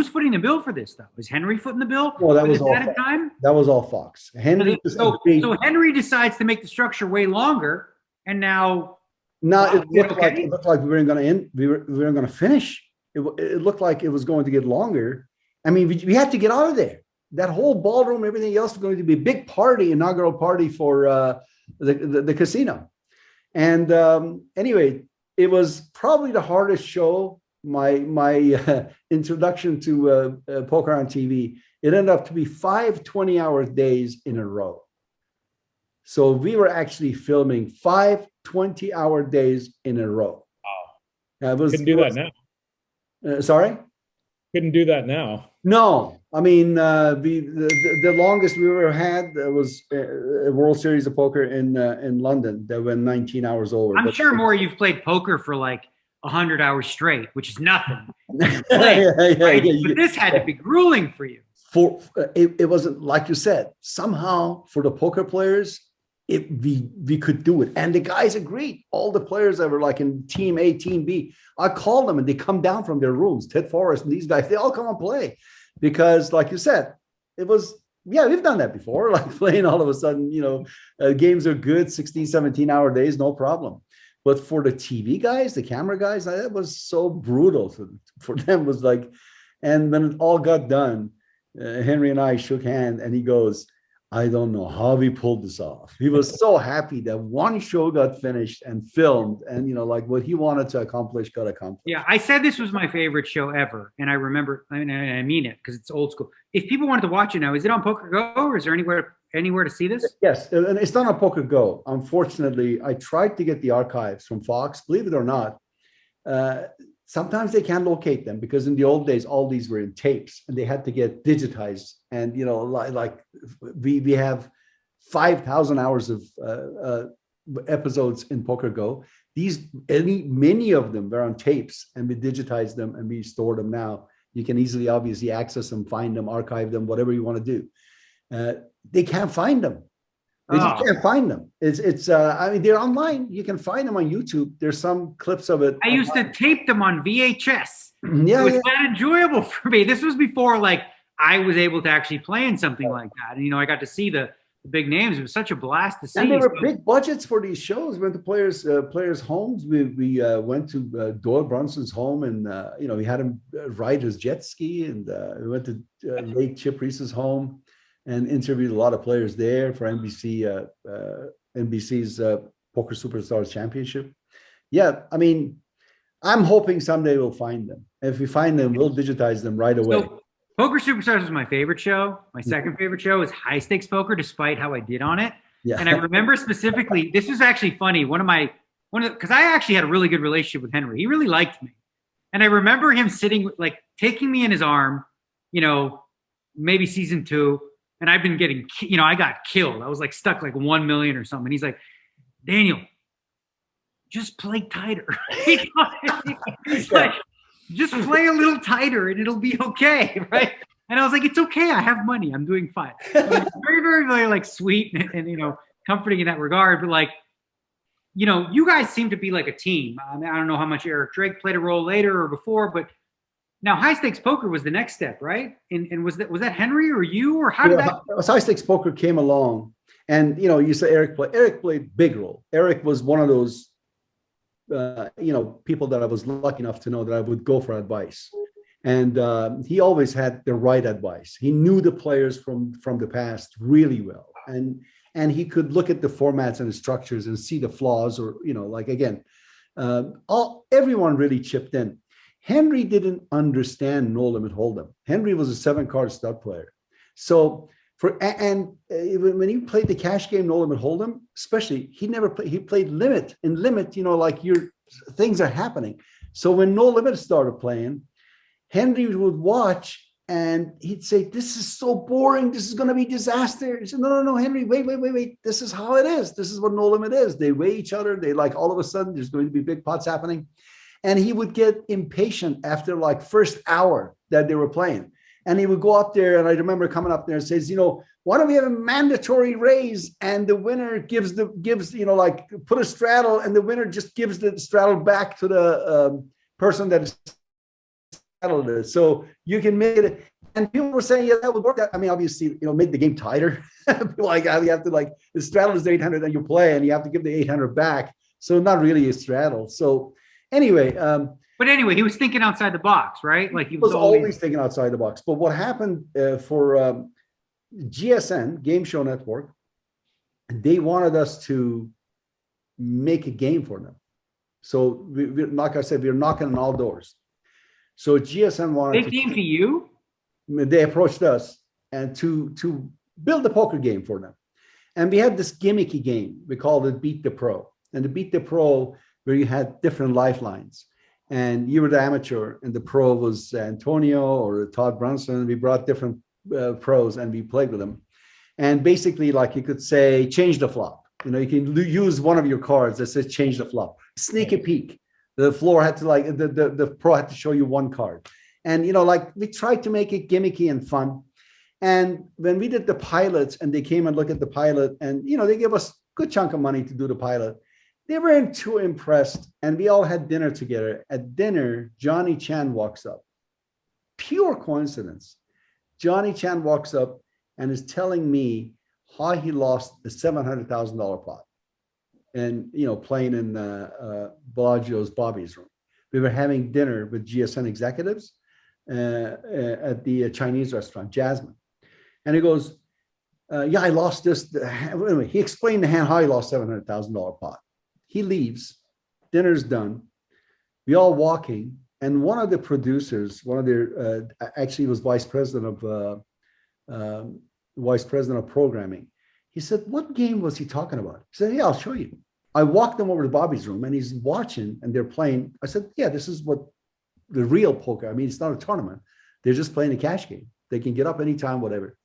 footing the bill for this stuff? Is Henry footing the bill? Well, that was all. That was all Fox. Henry. So Henry decides to make the structure way longer, and now. Now it looked like we weren't going to end. We weren't going to finish. It looked like it was going to get longer. I mean, we had to get out of there. That whole ballroom, everything else was going to be a big party, inaugural party for the casino. And anyway, it was probably the hardest show. My introduction to poker on TV. It ended up to be 5 20-hour days in a row. So we were actually filming 5 20-hour days in a row. Wow. Couldn't do that now. Sorry? Couldn't do that now. No. I mean, the longest we ever had was a World Series of Poker in London that went 19 hours over. I'm sure, Maury, you've played poker for like 100 hours straight, which is nothing. But this had to be grueling for you. It wasn't, like you said, somehow for the poker players, we could do it. And the guys agreed. All the players that were like in team A, team B, I called them and they come down from their rooms. Ted Forrest and these guys, they all come and play. Because like you said, it was, yeah, we've done that before, like playing all of a sudden, games are good, 16, 17-hour days, no problem. But for the TV guys, the camera guys, that was so brutal for them. It was like, and when it all got done, Henry and I shook hands and he goes, I don't know how we pulled this off. He was so happy that one show got finished and filmed, and like what he wanted to accomplish got accomplished. Yeah, I said this was my favorite show ever, and I remember, and I mean it because it's old school. If people wanted to watch it now, is it on PokerGo or is there anywhere to see this? Yes, and it's not on PokerGo. Unfortunately, I tried to get the archives from Fox. Believe it or not, sometimes they can't locate them because in the old days, all these were in tapes and they had to get digitized. And, like we have 5,000 hours of episodes in PokerGo. many of them were on tapes, and we digitized them and we store them now. You can easily, obviously, access them, find them, archive them, whatever you want to do. They can't find them. They just can't find them. I mean, they're online. You can find them on YouTube. There's some clips of it. I used to tape them on VHS. Yeah, it was that enjoyable for me. This was before like I was able to actually play in something like that. And, I got to see the big names. It was such a blast to see. And there were big budgets for these shows. We went to players' homes. We went to Doyle Brunson's home, and we had him ride his jet ski, and we went to Lake Chip Reese's home and interviewed a lot of players there for NBC's Poker Superstars Championship. Yeah, I mean, I'm hoping someday we'll find them. If we find them, we'll digitize them right away. So, Poker Superstars was my favorite show. My second favorite show is High Stakes Poker, despite how I did on it. Yeah. And I remember specifically, this was actually funny. Because I actually had a really good relationship with Henry. He really liked me. And I remember him sitting, like taking me in his arm, maybe season 2. And I've been getting, I got killed. I was like stuck like 1 million or something. He's like, Daniel, just play tighter. He's like, just play a little tighter and it'll be okay, right? And I was like, it's okay. I have money. I'm doing fine. So very, very, very like sweet and comforting in that regard. But like, you guys seem to be like a team. I mean, I don't know how much Eric Drake played a role later or before, but now High Stakes Poker was the next step, right? And was that Henry or you, or how did that? High Stakes Poker came along, and you said Eric played big role. Eric was one of those people that I was lucky enough to know that I would go for advice. And he always had the right advice. He knew the players from the past really well. And he could look at the formats and the structures and see the flaws, or, everyone really chipped in. Henry didn't understand No Limit Hold'em. Henry was a 7-card stud player. So when he played the cash game No Limit Hold'em, especially, he played limit. In limit, your things are happening. So when No Limit started playing, Henry would watch and he'd say, "This is so boring. This is going to be disaster." He said, No, Henry, wait. This is how it is. This is what No Limit is. They weigh each other. They all of a sudden, there's going to be big pots happening. And he would get impatient after first hour that they were playing. And he would go up there, and I remember coming up there and says, why don't we have a mandatory raise, and the winner gives put a straddle, and the winner just gives the straddle back to the person that is straddled it. So you can make it. And people were saying, yeah, that would work. I mean, obviously, make the game tighter. People you have to the straddle is 800 and you play, and you have to give the 800 back. So not really a straddle. So anyway, but anyway, he was thinking outside the box, right? Like he was always thinking outside the box. But what happened for GSN, Game Show Network, they wanted us to make a game for them. So we like I said, we were knocking on all doors. So GSN wanted. They came to you. They approached us and to build a poker game for them, and we had this gimmicky game. We called it Beat the Pro, and the Beat the Pro, where you had different lifelines, and you were the amateur and the pro was Antonio or Todd Brunson. We brought different pros and we played with them. And basically, you could say, change the flop. You can use one of your cards that says change the flop. Sneak a peek. The floor had to the pro had to show you one card. And, we tried to make it gimmicky and fun. And when we did the pilots and they came and looked at the pilot and, they gave us a good chunk of money to do the pilot, they weren't too impressed, and we all had dinner together. At dinner, Johnny Chan walks up. Pure coincidence. Johnny Chan walks up and is telling me how he lost the $700,000 pot, and playing in Bellagio's Bobby's room. We were having dinner with GSN executives at the Chinese restaurant, Jasmine, and he goes, "Yeah, I lost this." Anyway, he explained to him how he lost $700,000 pot. He leaves, dinner's done. We all walking, and one of the producers, actually was vice president of programming. He said, "What game was he talking about?" He said, "Yeah, I'll show you." I walked him over to Bobby's room, and he's watching, and they're playing. I said, "Yeah, this is what the real poker. I mean, it's not a tournament. They're just playing a cash game. They can get up anytime, whatever."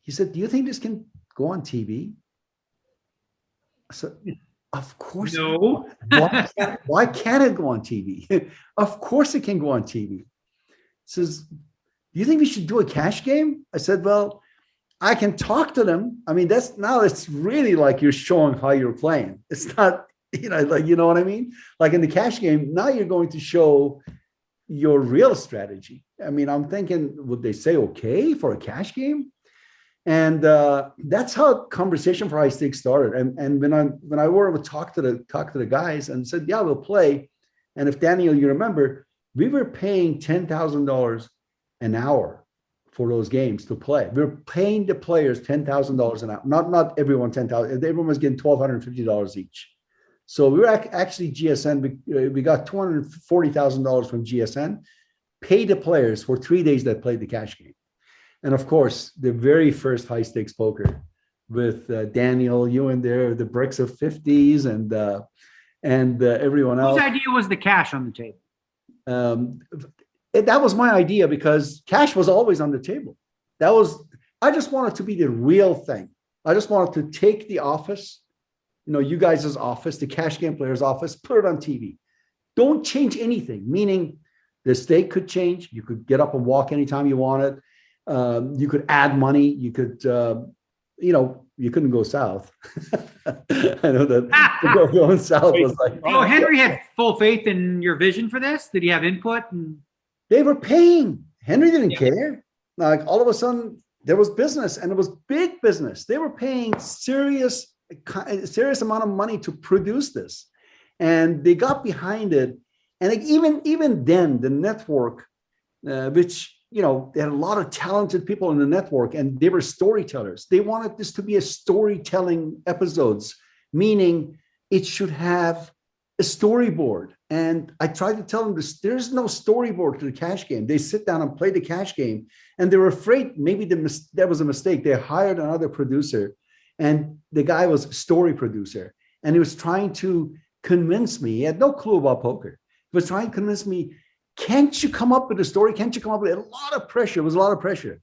He said, "Do you think this can go on TV?" I said, Of course. No. Why can't it go on TV? Of course it can go on TV. Says, do you think we should do a cash game? I said, well, I can talk to them. I mean, it's really like you're showing how you're playing. It's not, like, you know what I mean? Like in the cash game, now you're going to show your real strategy. I mean, I'm thinking, would they say okay for a cash game? And that's how conversation for high stakes started. And when I were to talk to the guys and said, yeah, we'll play. And if Daniel, you remember, we were paying $10,000 an hour for those games to play. We were paying the players $10,000 an hour. Not everyone $10,000. Everyone was getting $1,250 each. So we were actually GSN. We got $240,000 from GSN. Paid the players for 3 days that played the cash game. And of course, the very first high stakes poker with Daniel, you in there, the bricks of 50s and everyone else. Whose idea was the cash on the table? That was my idea because cash was always on the table. I just wanted to be the real thing. I just wanted to take the office, you guys' office, the cash game players' office, put it on TV. Don't change anything, meaning the stake could change. You could get up and walk anytime you wanted. You could add money. You could, you couldn't go south. I know that going south was like. Oh, Henry had full faith in your vision for this. Did he have input? They were paying. Henry didn't care. Like all of a sudden, there was business, and it was big business. They were paying serious amount of money to produce this, and they got behind it. And even then, the network, which they had a lot of talented people in the network, and they were storytellers. They wanted this to be a storytelling episodes, meaning it should have a storyboard. And I tried to tell them this: there's no storyboard to the cash game. They sit down and play the cash game, and they were afraid maybe there was a mistake. They hired another producer, and the guy was a story producer, and he was trying to convince me. He had no clue about poker. He was trying to convince me, can't you come up with a story? Can't you come up with a lot of pressure? It was a lot of pressure.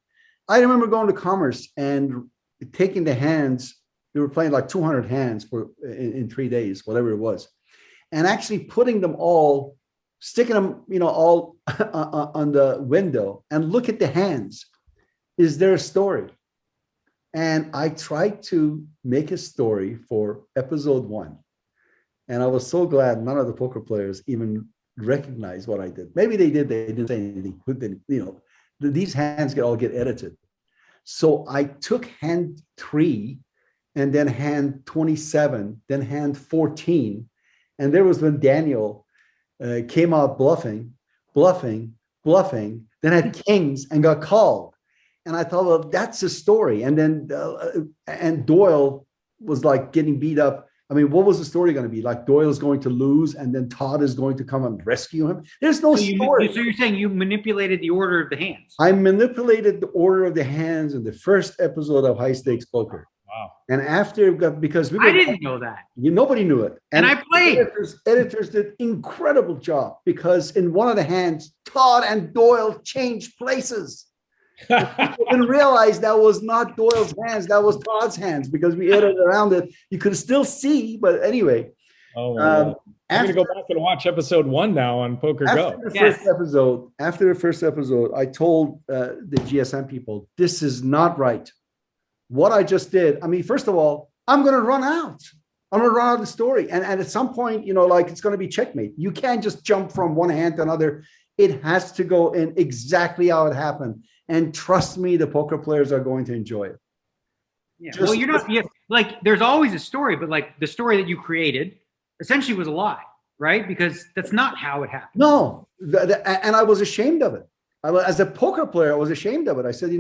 I remember going to Commerce and taking the hands. We were playing like 200 hands in 3 days, whatever it was, and actually putting them all, sticking them, all on the window and look at the hands. Is there a story? And I tried to make a story for episode 1. And I was so glad none of the poker players even recognized what I did. Maybe they did. They didn't say anything. These hands all get edited. So I took hand 3 and then hand 27, then hand 14. And there was when Daniel came out bluffing, then had kings and got called. And I thought, well, that's a story. And then and Doyle was like getting beat up. I mean, what was the story going to be? Like Doyle's going to lose and then Todd is going to come and rescue him? There's no story. So you're saying you manipulated the order of the hands? I manipulated the order of the hands in the first episode of High Stakes Poker. Wow. And after, because I didn't know that. Nobody knew it. And I played. Editors did incredible job because in one of the hands, Todd and Doyle changed places. People didn't realize that was not Doyle's hands, that was Todd's hands, because we edited around it. You could still see, but anyway. Oh, I'm going to go back and watch episode 1 now on PokerGo. After the first episode, I told the GSM people, this is not right. What I just did, I mean, first of all, I'm going to run out. I'm going to run out of the story. And at some point, it's going to be checkmate. You can't just jump from one hand to another. It has to go in exactly how it happened. And trust me, the poker players are going to enjoy it. Yeah. Well, you're not there's always a story, but like the story that you created essentially was a lie, right? Because that's not how it happened. No, and I was ashamed of it. As a poker player, I was ashamed of it. I said,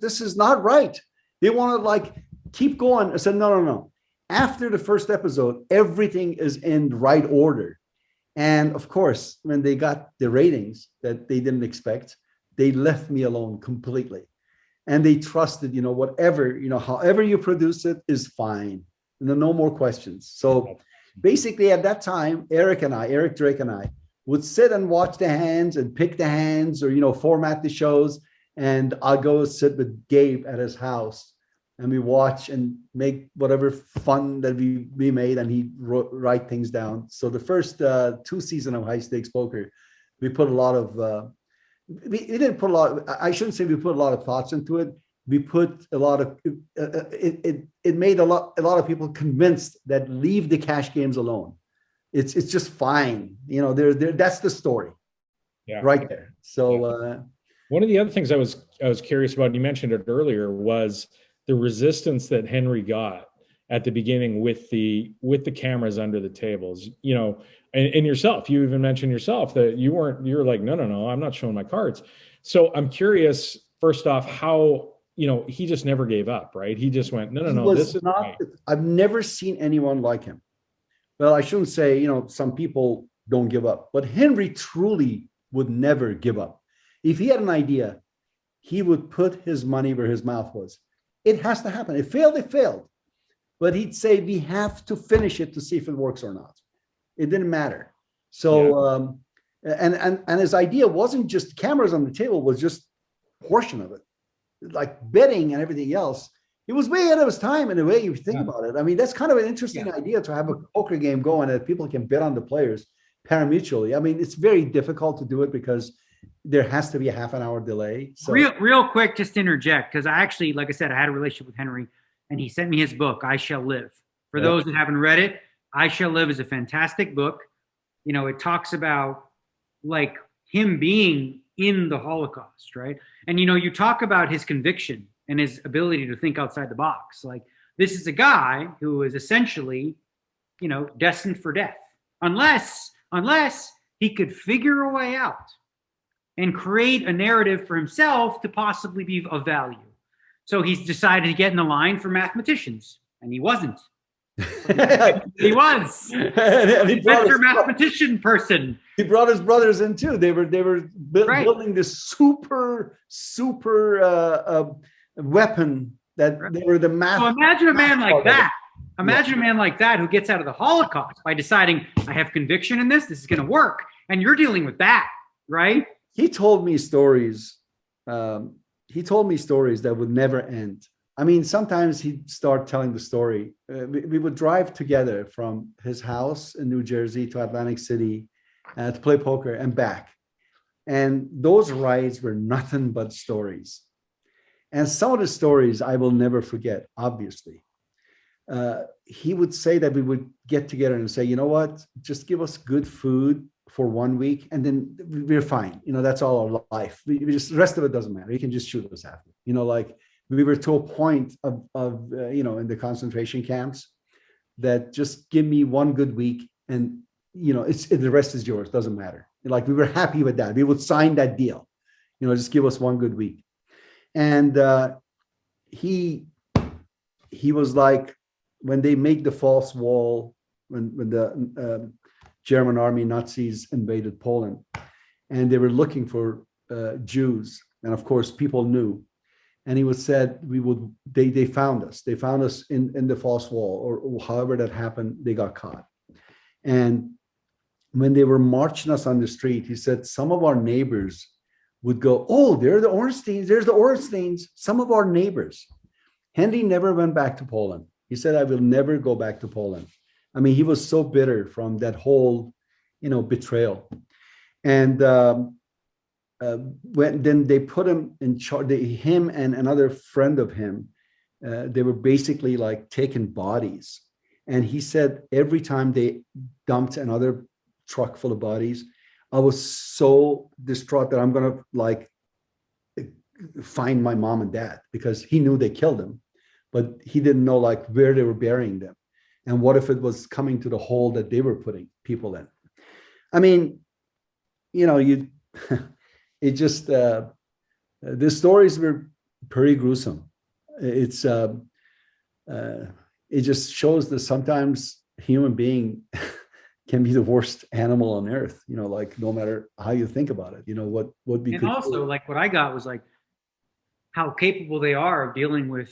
this is not right. They want to keep going. I said, no. After the first episode, everything is in the right order. And of course, when they got the ratings that they didn't expect, they left me alone completely. And they trusted, whatever, however you produce it is fine. No more questions. So basically at that time, Erick Drake and I would sit and watch the hands and pick the hands or, format the shows. And I'll go sit with Gabe at his house and we watch and make whatever fun that we made, and he write things down. So the first 2 seasons of high stakes poker, we put a lot of we didn't put a lot. I shouldn't say we put a lot of thoughts into it. We put a lot of it made a lot of people convinced that leave the cash games alone. It's just fine. You know, that's the story. Yeah. Right there. So one of the other things I was curious about, and you mentioned it earlier, was the resistance that Henry got at the beginning with the cameras under the tables. You know, and yourself, you even mentioned yourself that you were like, no, I'm not showing my cards. So I'm curious, first off, how, you know, he just never gave up, right? He just went, no, this is not. Right. I've never seen anyone like him. Well, I shouldn't say, you know, some people don't give up, but Henry truly would never give up. If he had an idea, he would put his money where his mouth was. It has to happen. It failed. But he'd say, we have to finish it to see if it works or not. It didn't matter. So, and his idea wasn't just cameras on the table, was just a portion of it. Like betting and everything else. It was way ahead of his time in the way you think about it. I mean, that's kind of an interesting idea, to have a poker game going that people can bet on the players pari-mutually. I mean, it's very difficult to do it because there has to be a half an hour delay. So real quick, just to interject, because I actually, like I said, I had a relationship with Henry, and he sent me his book, I Shall Live. For those that haven't read it, I Shall Live is a fantastic book. You know, it talks about like him being in the Holocaust, right? And, you know, you talk about his conviction and his ability to think outside the box. Like, this is a guy who is essentially, you know, destined for death, unless he could figure a way out and create a narrative for himself to possibly be of value. So he's decided to get in the line for mathematicians, and he wasn't. He was a better mathematician person. He brought his brothers in too. They were building this super weapon that they were the math. So imagine a man like that. Imagine a man like that who gets out of the Holocaust by deciding, I have conviction in this is going to work. And you're dealing with that, right? He told me stories. He told me stories that would never end. I mean, sometimes he'd start telling the story. We would drive together from his house in New Jersey to Atlantic City to play poker and back. And those rides were nothing but stories. And some of the stories I will never forget, obviously. He would say that we would get together and say, you know what, just give us good food for 1 week and then we're fine. You know, that's all our life. We just, the rest of it doesn't matter. You can just shoot us after. You know, like we were to a point of you know, in the concentration camps that just give me 1 good week and, you know, the rest is yours. Doesn't matter. Like we were happy with that. We would sign that deal, you know, just give us 1 good week. And he was like, when they make the false wall, when the German army, Nazis invaded Poland, and they were looking for Jews, and of course people knew, and he was said they found us in the false wall, or however that happened, they got caught. And when they were marching us on the street, he said some of our neighbors would go, oh, there's the Orensteins, some of our neighbors. Henry never went back to Poland. He said, I will never go back to Poland. I mean, he was so bitter from that whole, you know, betrayal. And when then they put him in charge, him and another friend of him, they were basically like taking bodies. And he said every time they dumped another truck full of bodies, I was so distraught that I'm going to like find my mom and dad, because he knew they killed him, but he didn't know like where they were burying them. And what if it was coming to the hole that they were putting people in? I mean, you know, it just, the stories were pretty gruesome. It just shows that sometimes human being can be the worst animal on earth, you know, like no matter how you think about it, you know, what we and could also do. Like what I got was like how capable they are of dealing with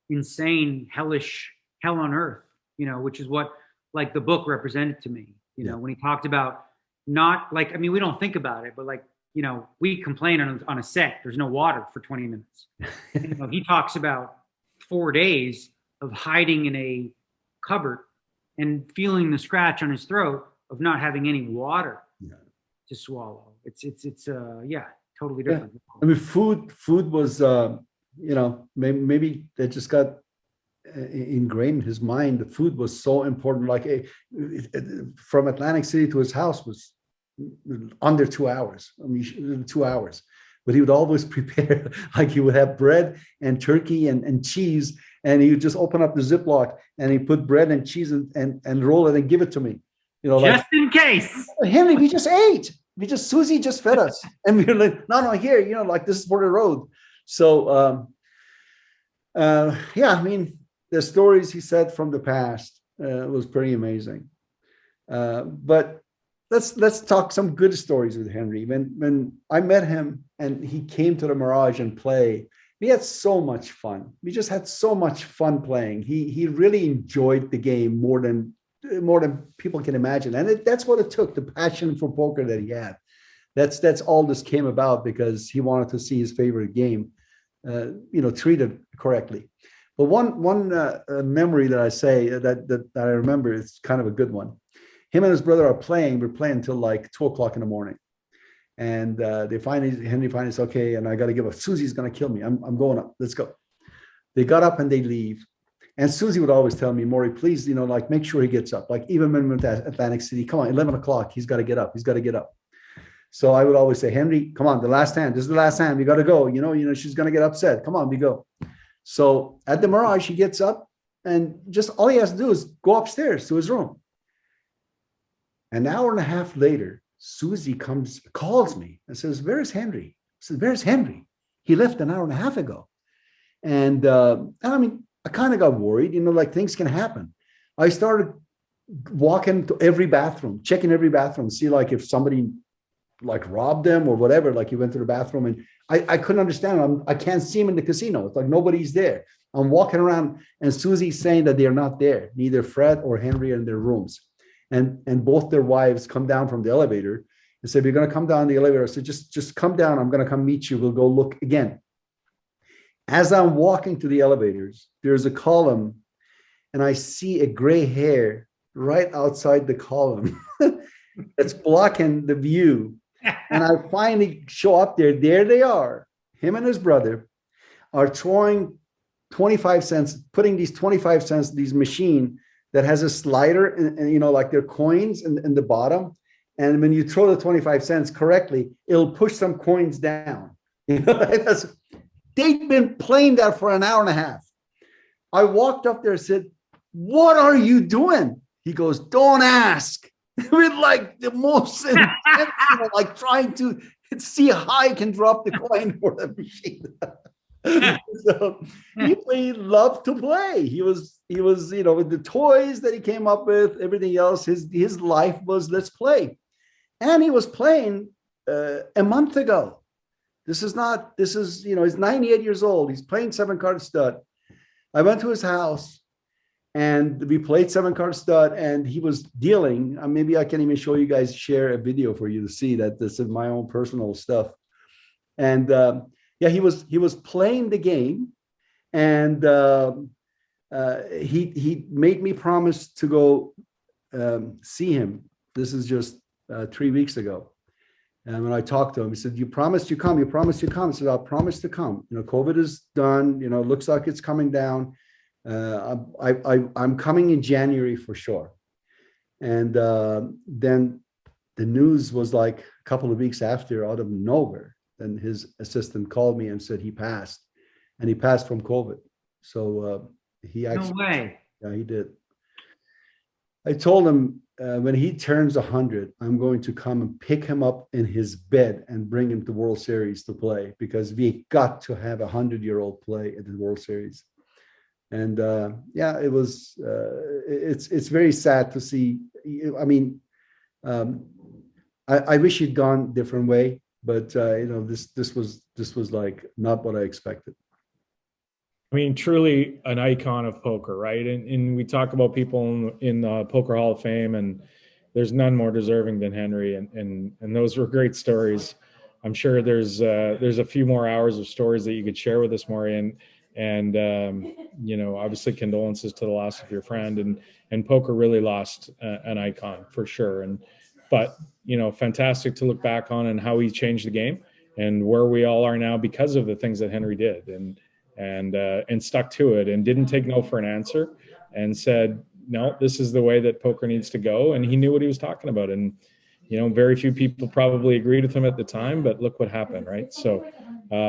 insane, hellish hell on earth, you know, which is what like the book represented to me, you know, when he talked about not like, I mean, we don't think about it, but like, you know, we complain on a set, there's no water for 20 minutes. You know, he talks about 4 days of hiding in a cupboard and feeling the scratch on his throat of not having any water to swallow. It's totally different. Yeah. I mean, food was, maybe that just got ingrained in his mind. The food was so important. Like from Atlantic City to his house was under 2 hours. I mean, 2 hours. But he would always prepare, like he would have bread and turkey and cheese, and he would just open up the Ziploc and he put bread and cheese and roll it and give it to me. Just in case. Henry, we just ate. Susie just fed us. And we were like, no, here, this is for the road. So, I mean, the stories he said from the past was pretty amazing. But let's talk some good stories with Henry. When I met him and he came to the Mirage and play, we had so much fun. We just had so much fun playing. He really enjoyed the game more than people can imagine, and that's what it took. The passion for poker that he had. That's all this came about, because he wanted to see his favorite game, treated correctly. But one memory that I say that I remember is kind of a good one. Him and his brother are playing. We're playing until like 2:00 in the morning, and Henry finally says, okay, and I got to give up. Susie's gonna kill me. I'm going up. Let's go. They got up and they leave. And Susie would always tell me, Mori, please, make sure he gets up. Like even when we went to Atlantic City, come on, 11 o'clock, he's got to get up. He's got to get up. So I would always say, Henry, come on, the last hand. This is the last hand. We got to go. She's going to get upset. Come on, we go. So at the Mirage, he gets up, and just all he has to do is go upstairs to his room. An hour and a half later, Susie calls me and says, where's Henry? I said, where's Henry? He left an hour and a half ago. And I mean, I kind of got worried, things can happen. I started walking to every bathroom, checking every bathroom, see if somebody robbed them or whatever, he went to the bathroom, and I couldn't understand him. I can't see him in the casino. It's like nobody's there. I'm walking around and Susie's saying that they're not there. Neither Fred or Henry are in their rooms. And both their wives come down from the elevator and say, we're going to come down the elevator. I said, just come down. I'm going to come meet you. We'll go look again. As I'm walking to the elevators, there's a column, and I see a gray hair right outside the column that's blocking the view. And I finally show up there. There they are. Him and his brother are throwing 25 cents, putting these 25 cents, these machine that has a slider and like their coins in the bottom. And when you throw the 25 cents correctly, it'll push some coins down. They'd been playing that for an hour and a half. I walked up there and said, what are you doing? He goes, don't ask. With the most intense, trying to see how I can drop the coin for the machine. So he loved to play. He was, with the toys that he came up with, everything else, his life was let's play. And he was playing a month ago. He's 98 years old. He's playing 7-card stud. I went to his house and we played 7-card stud, and he was dealing. Maybe I can even show you guys, share a video for you to see that this is my own personal stuff. And he was playing the game, and he made me promise to go see him. This is just 3 weeks ago. And when I talked to him, he said, you promised you come. You promised you come. I said, I'll promise to come. COVID is done. Looks like it's coming down. I'm coming in January for sure. And then the news was a couple of weeks after, out of nowhere. Then his assistant called me and said he passed. And he passed from COVID. So he actually. No way. Yeah, he did. I told him, when he turns 100, I'm going to come and pick him up in his bed and bring him to World Series to play, because we got to have a 100-year-old play at the World Series. And it was. It's very sad to see. I mean, I wish he'd gone a different way, but this was not what I expected. I mean, truly an icon of poker, right? And we talk about people in the Poker Hall of Fame, and there's none more deserving than Henry. And those were great stories. I'm sure there's a few more hours of stories that you could share with us, Mori. obviously condolences to the loss of your friend, and poker really lost an icon for sure. But fantastic to look back on and how he changed the game and where we all are now because of the things that Henry did and stuck to it and didn't take no for an answer and said, no, this is the way that poker needs to go. And he knew what he was talking about. And, very few people probably agreed with him at the time, but look what happened, right? So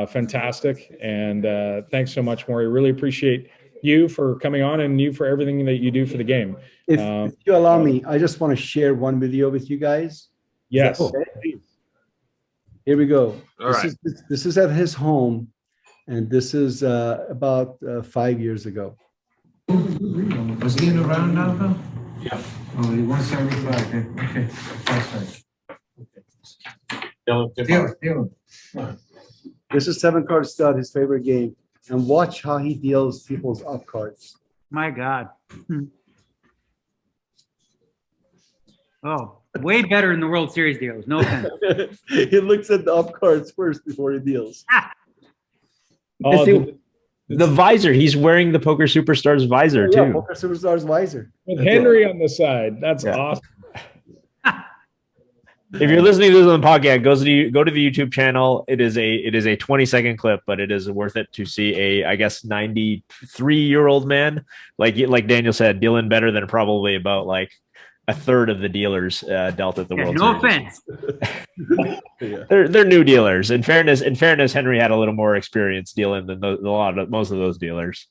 fantastic. And thanks so much, Mori. Really appreciate you for coming on and you for everything that you do for the game. If you allow me, I just want to share one video with you guys. Yes. Okay? Here we go. This is at his home, and this is about 5 years ago. Was he in around now, though? Yeah. Oh, he 175. Okay. That's right. Deal. This is 7-card stud, his favorite game. And watch how he deals people's up cards. My God. Oh, way better in the World Series deals. No offense. He looks at the up cards first before he deals. The visor. He's wearing the Poker Superstars visor too. Poker Superstars visor. With Henry on the side. That's awesome. If you're listening to this on the podcast, go to the YouTube channel. It is a 20-second clip, but it is worth it to see a 93-year-old man, like Daniel said, dealing better than probably about like a third of the dealers dealt at the World Series. No offense. They're new dealers. In fairness, Henry had a little more experience dealing than most of those dealers.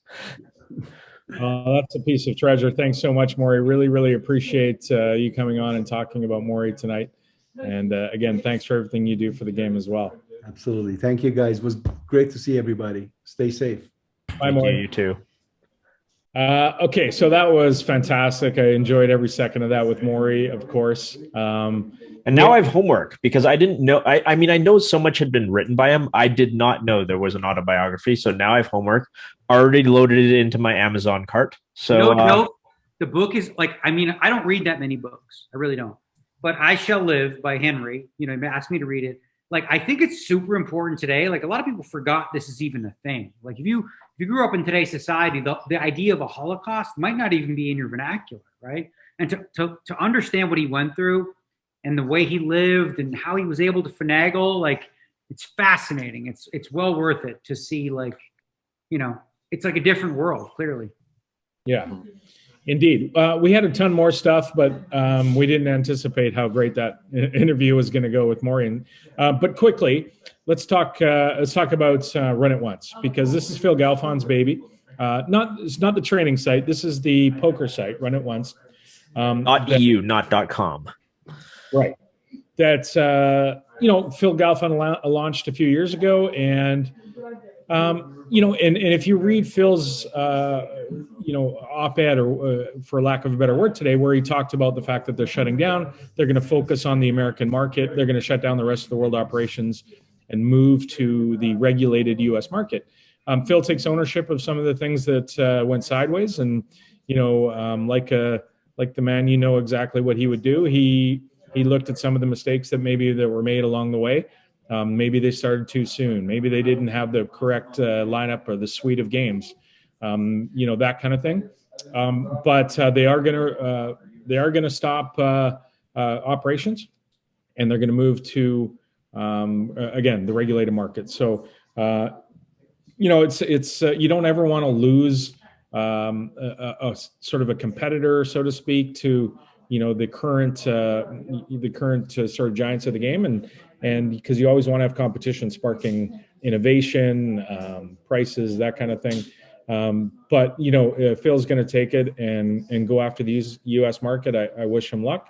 That's a piece of treasure. Thanks so much, Mori. Really, really appreciate you coming on and talking about Mori tonight. And again, thanks for everything you do for the game as well. Absolutely. Thank you, guys. It was great to see everybody. Stay safe. Bye, Mori. You too. Okay, so that was fantastic. I enjoyed every second of that with Mori, of course. And now I have homework because I didn't know. I mean, I know so much had been written by him. I did not know there was an autobiography. So now I have homework. Already loaded it into my Amazon cart. So the book is like, I mean, I don't read that many books. I really don't. But I Shall Live by Henry, he asked me to read it. Like, I think it's super important today. Like, a lot of people forgot this is even a thing. Like, if you grew up in today's society, the idea of a Holocaust might not even be in your vernacular, right? And to understand what he went through and the way he lived and how he was able to finagle, like, it's fascinating. It's well worth it to see, like, it's like a different world, clearly. Yeah. Indeed. We had a ton more stuff, but we didn't anticipate how great that interview was going to go with Mori. But quickly, let's talk about Run It Once, because this is Phil Galfon's baby. It's not the training site. This is the poker site, Run It Once. .eu, not .com. Right. That's Phil Galfon launched a few years ago, and and if you read Phil's op-ed, or for lack of a better word today, where he talked about the fact that they're shutting down, they're going to focus on the American market, they're going to shut down the rest of the world operations and move to the regulated U.S. market. Phil takes ownership of some of the things that went sideways, and like the man, exactly what he would do. He looked at some of the mistakes that were made along the way. Maybe they started too soon. Maybe they didn't have the correct lineup or the suite of games, that kind of thing. But they are going to stop operations, and they're going to move to again the regulated market. So it's you don't ever want to lose a sort of a competitor, so to speak, to the current sort of giants of the game, and because you always want to have competition sparking innovation, prices, that kind of thing. But Phil's going to take it and go after the U.S. market. I wish him luck.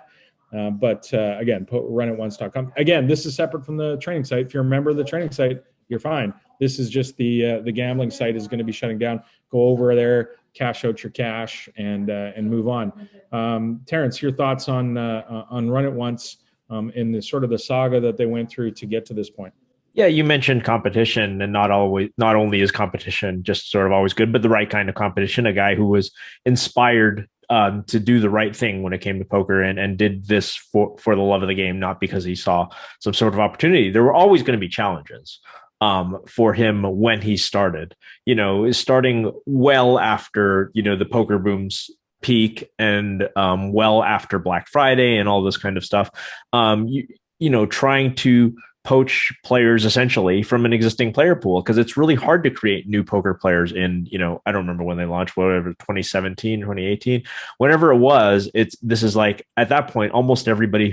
But again, runitOnce.com. Again, this is separate from the training site. If you're a member of the training site, you're fine. This is just the gambling site is going to be shutting down. Go over there, cash out your cash, and move on. Terrence, your thoughts on Run It Once in the sort of the saga that they went through to get to this point? Yeah, you mentioned competition, and not only is competition just sort of always good, but the right kind of competition. A guy who was inspired to do the right thing when it came to poker, and did this for the love of the game, not because he saw some sort of opportunity. There were always going to be challenges. for him when he started, starting well after, the poker boom's peak and well after Black Friday and all this kind of stuff. Trying to poach players essentially from an existing player pool, because it's really hard to create new poker players in, I don't remember when they launched, whatever, 2017, 2018, whenever it was. This is like, at that point, almost everybody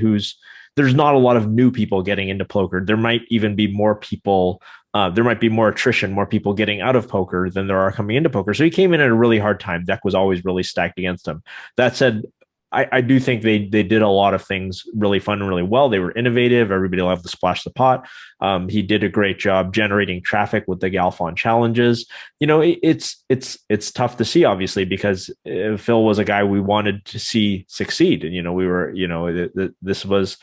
there's not a lot of new people getting into poker. There might even be more people, there might be more attrition, more people getting out of poker than there are coming into poker. So he came in at a really hard time. Deck was always really stacked against him. That said, I do think they did a lot of things really fun and really well. They were innovative. Everybody loved the Splash the Pot. He did a great job generating traffic with the Galfond challenges. It's tough to see, obviously, because Phil was a guy we wanted to see succeed. And, we were, this was,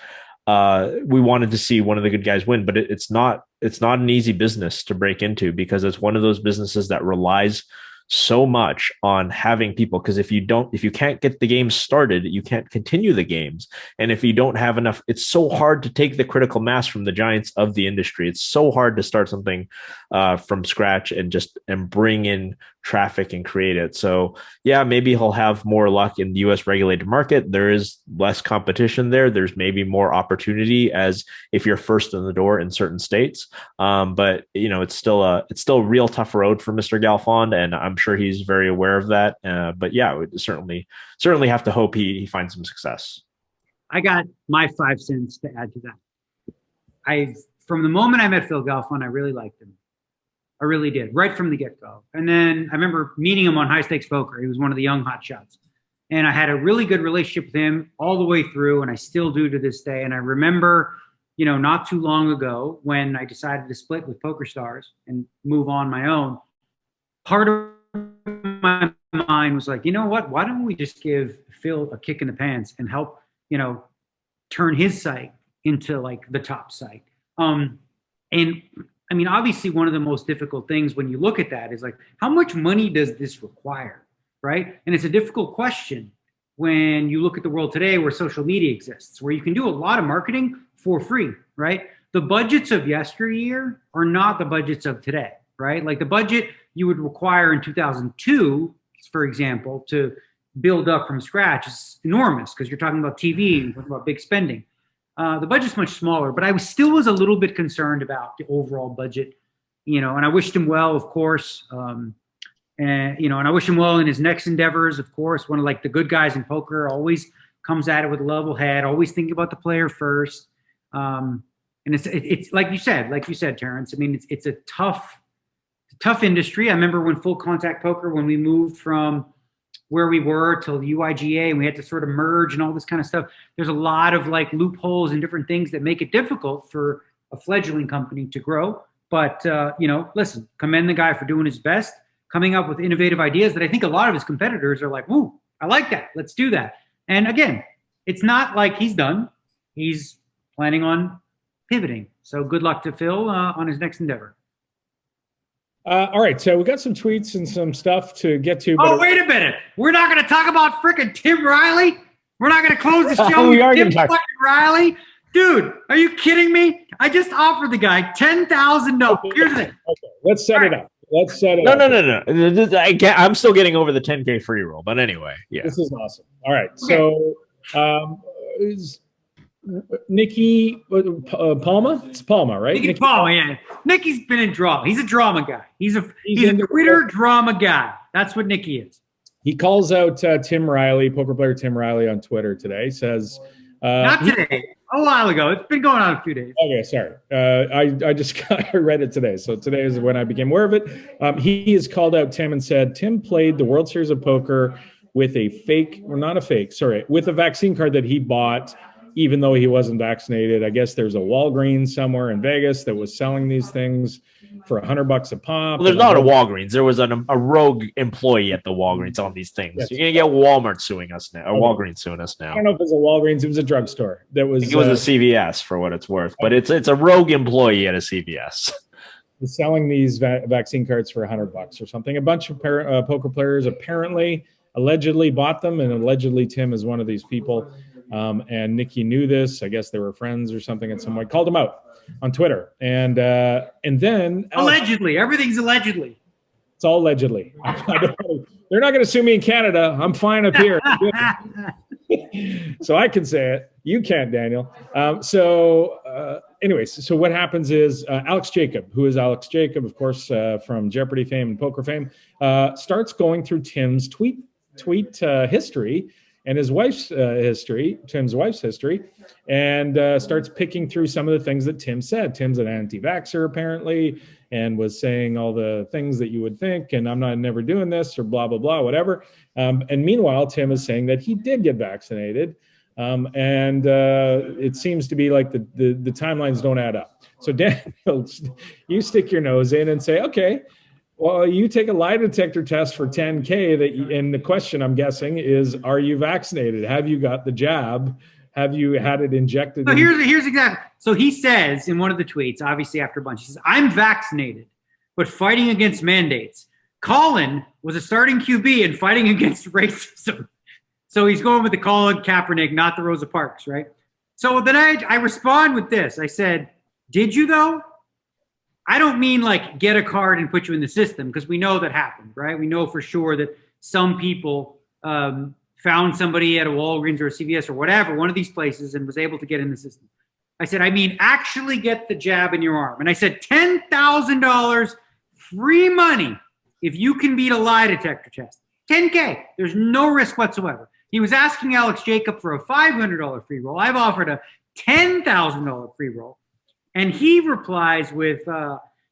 we wanted to see one of the good guys win, but it's not an easy business to break into, because it's one of those businesses that relies so much on having people, because if you can't get the games started, you can't continue the games. And if you don't have enough, it's so hard to take the critical mass from the giants of the industry. It's so hard to start something from scratch and bring in traffic and create it. So yeah, maybe he'll have more luck in the US regulated market. There is less competition there. There's maybe more opportunity as if you're first in the door in certain states. But it's still a real tough road for Mr. Galfond, and I'm sure he's very aware of that. But yeah, we certainly have to hope he finds some success. I got my 5 cents to add to that. From the moment I met Phil Galfond, I really liked him. I really did, right from the get-go. And then I remember meeting him on High Stakes Poker. He was one of the young hot shots. And I had a really good relationship with him all the way through, and I still do to this day. And I remember, not too long ago when I decided to split with Pokerstars and move on my own, part of my mind was like, you know what? Why don't we just give Phil a kick in the pants and help, turn his site into like the top site? And I mean, obviously, one of the most difficult things when you look at that is like, how much money does this require, right? And it's a difficult question when you look at the world today where social media exists, where you can do a lot of marketing for free, right? The budgets of yesteryear are not the budgets of today, right? Like the budget you would require in 2002, for example, to build up from scratch is enormous, because you're talking about TV, you're talking about big spending. The budget's much smaller, but I still was a little bit concerned about the overall budget, and I wished him well, of course. And I wish him well in his next endeavors, of course. One of like the good guys in poker always comes at it with a level head, always thinking about the player first. And it's like you said, Terrence. I mean, it's a tough industry. I remember when Full Contact Poker, when we moved from where we were till UIGA, and we had to sort of merge and all this kind of stuff. There's a lot of like loopholes and different things that make it difficult for a fledgling company to grow. But, listen, commend the guy for doing his best, coming up with innovative ideas that I think a lot of his competitors are like, ooh, I like that. Let's do that. And again, it's not like he's done. He's planning on pivoting. So good luck to Phil on his next endeavor. All right, so we got some tweets and some stuff to get to. Oh, wait a minute. We're not going to talk about frickin' Tim Riley? We're not going to close the show with Tim fucking Riley? Dude, are you kidding me? I just offered the guy $10,000. Here's the thing. Okay, let's set it up. No. I'm still getting over the 10K free roll, but anyway, yeah. This is awesome. All right, so Nikki Palma? It's Palma, right? Nikki Palma, yeah. Nikki's been in drama. He's a drama guy. He's a Twitter drama guy. That's what Nikki is. He calls out Tim Riley, poker player Tim Riley, on Twitter today. Says, not today. A while ago. It's been going on a few days. Okay, sorry. I just I read it today. So today is when I became aware of it. He has called out Tim and said, Tim played the World Series of Poker with with a vaccine card that he bought even though he wasn't vaccinated. I guess there's a Walgreens somewhere in Vegas that was selling these things for $100 a pop. Well, there's not a Walgreens. There was a rogue employee at the Walgreens on these things. Yes. You're going to get Walmart suing us now, or Walgreens suing us now. I don't know if it was a Walgreens. It was a drugstore. It was a CVS for what it's worth, but it's a rogue employee at a CVS. Selling these vaccine cards for $100 or something. A bunch of poker players allegedly bought them, and allegedly Tim is one of these people. And Nikki knew this. I guess they were friends or something at some point. Called him out on Twitter, and then Allegedly, everything's allegedly. It's all allegedly. They're not going to sue me in Canada. I'm fine up here. So I can say it. You can't, Daniel. Anyways, so what happens is Alex Jacob, who is Alex Jacob, of course, from Jeopardy fame and poker fame, starts going through Tim's tweet history and his wife's history, Tim's wife's history, and starts picking through some of the things that Tim said. Tim's an anti-vaxxer, apparently, and was saying all the things that you would think, and I'm never doing this, or blah, blah, blah, whatever. And meanwhile, Tim is saying that he did get vaccinated, and it seems to be like the timelines don't add up. So Daniel, you stick your nose in and say, okay, well, you take a lie detector test for 10K, and the question, I'm guessing, is, are you vaccinated? Have you got the jab? Have you had it injected? So here's exactly. So he says in one of the tweets, obviously after a bunch, he says, I'm vaccinated, but fighting against mandates. Colin was a starting QB and fighting against racism. So he's going with the Colin Kaepernick, not the Rosa Parks, right? So then I respond with this. I said, did you though? I don't mean like get a card and put you in the system, because we know that happened, right? We know for sure that some people found somebody at a Walgreens or a CVS or whatever, one of these places, and was able to get in the system. I said, I mean, actually get the jab in your arm. And I said, $10,000 free money if you can beat a lie detector test. 10K. There's no risk whatsoever. He was asking Alex Jacob for a $500 free roll. I've offered a $10,000 free roll. And he replies with,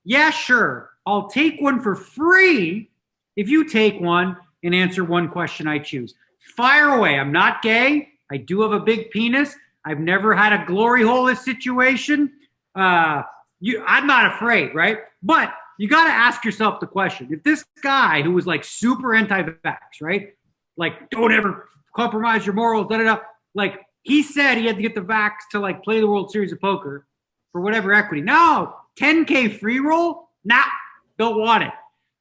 yeah, sure. I'll take one for free if you take one and answer one question I choose. Fire away. I'm not gay. I do have a big penis. I've never had a glory hole situation. I'm not afraid, right? But you got to ask yourself the question. If this guy who was like super anti-vax, right? Like, don't ever compromise your morals, da-da-da. Like, he said he had to get the vax to like play the World Series of Poker for whatever equity. No, 10K free roll? Nah, don't want it.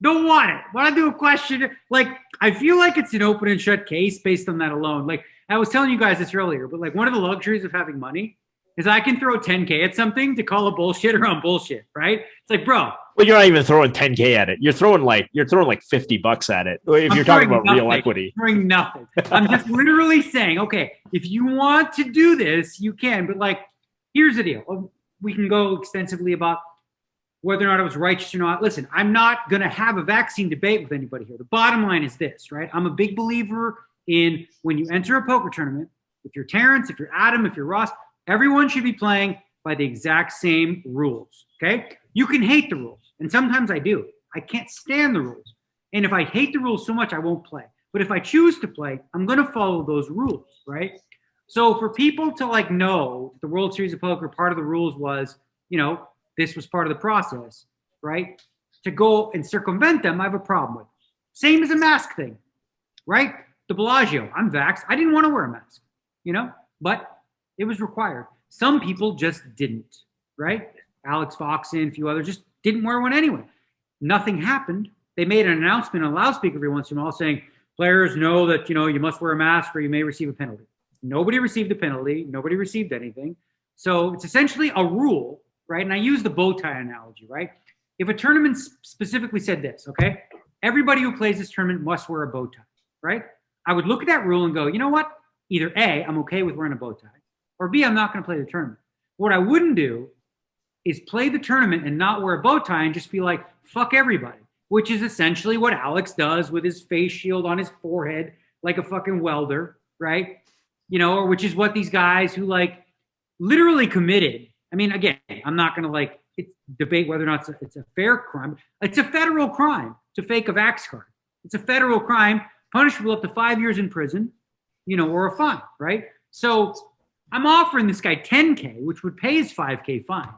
Don't want it. Want to do a question? Like, I feel like it's an open and shut case based on that alone. Like, I was telling you guys this earlier, but like one of the luxuries of having money is I can throw 10K at something to call a bullshitter on bullshit, right? It's like, bro. Well, you're not even throwing 10K at it. You're throwing like $50 at it. If you're talking about real equity. I'm throwing nothing. I'm just literally saying, okay, if you want to do this, you can. But like, here's the deal. We can go extensively about whether or not it was righteous or not. Listen, I'm not going to have a vaccine debate with anybody here. The bottom line is this, right? I'm a big believer in when you enter a poker tournament, if you're Terrence, if you're Adam, if you're Ross, everyone should be playing by the exact same rules, okay? You can hate the rules, and sometimes I do. I can't stand the rules. And if I hate the rules so much, I won't play. But if I choose to play, I'm going to follow those rules, right? So for people to like know the World Series of Poker, part of the rules was, this was part of the process, right? To go and circumvent them, I have a problem with. Same as a mask thing, right? De Blasio, I'm vaxxed. I didn't want to wear a mask, but it was required. Some people just didn't, right? Alex Fox and a few others just didn't wear one anyway. Nothing happened. They made an announcement on loudspeaker every once in a while saying, players know that, you must wear a mask or you may receive a penalty. Nobody received a penalty. Nobody received anything. So it's essentially a rule, right? And I use the bow tie analogy, right? If a tournament specifically said this, okay, everybody who plays this tournament must wear a bow tie, right? I would look at that rule and go, you know what? Either A, I'm okay with wearing a bow tie, or B, I'm not going to play the tournament. What I wouldn't do is play the tournament and not wear a bow tie and just be like, fuck everybody, which is essentially what Alex does with his face shield on his forehead like a fucking welder, right? Or which is what these guys who like literally committed. I mean, again, I'm not going to debate whether or not it's a fair crime. It's a federal crime to fake a vax card. It's a federal crime, punishable up to 5 years in prison, or a fine, right? So I'm offering this guy 10K, which would pay his 5K fine,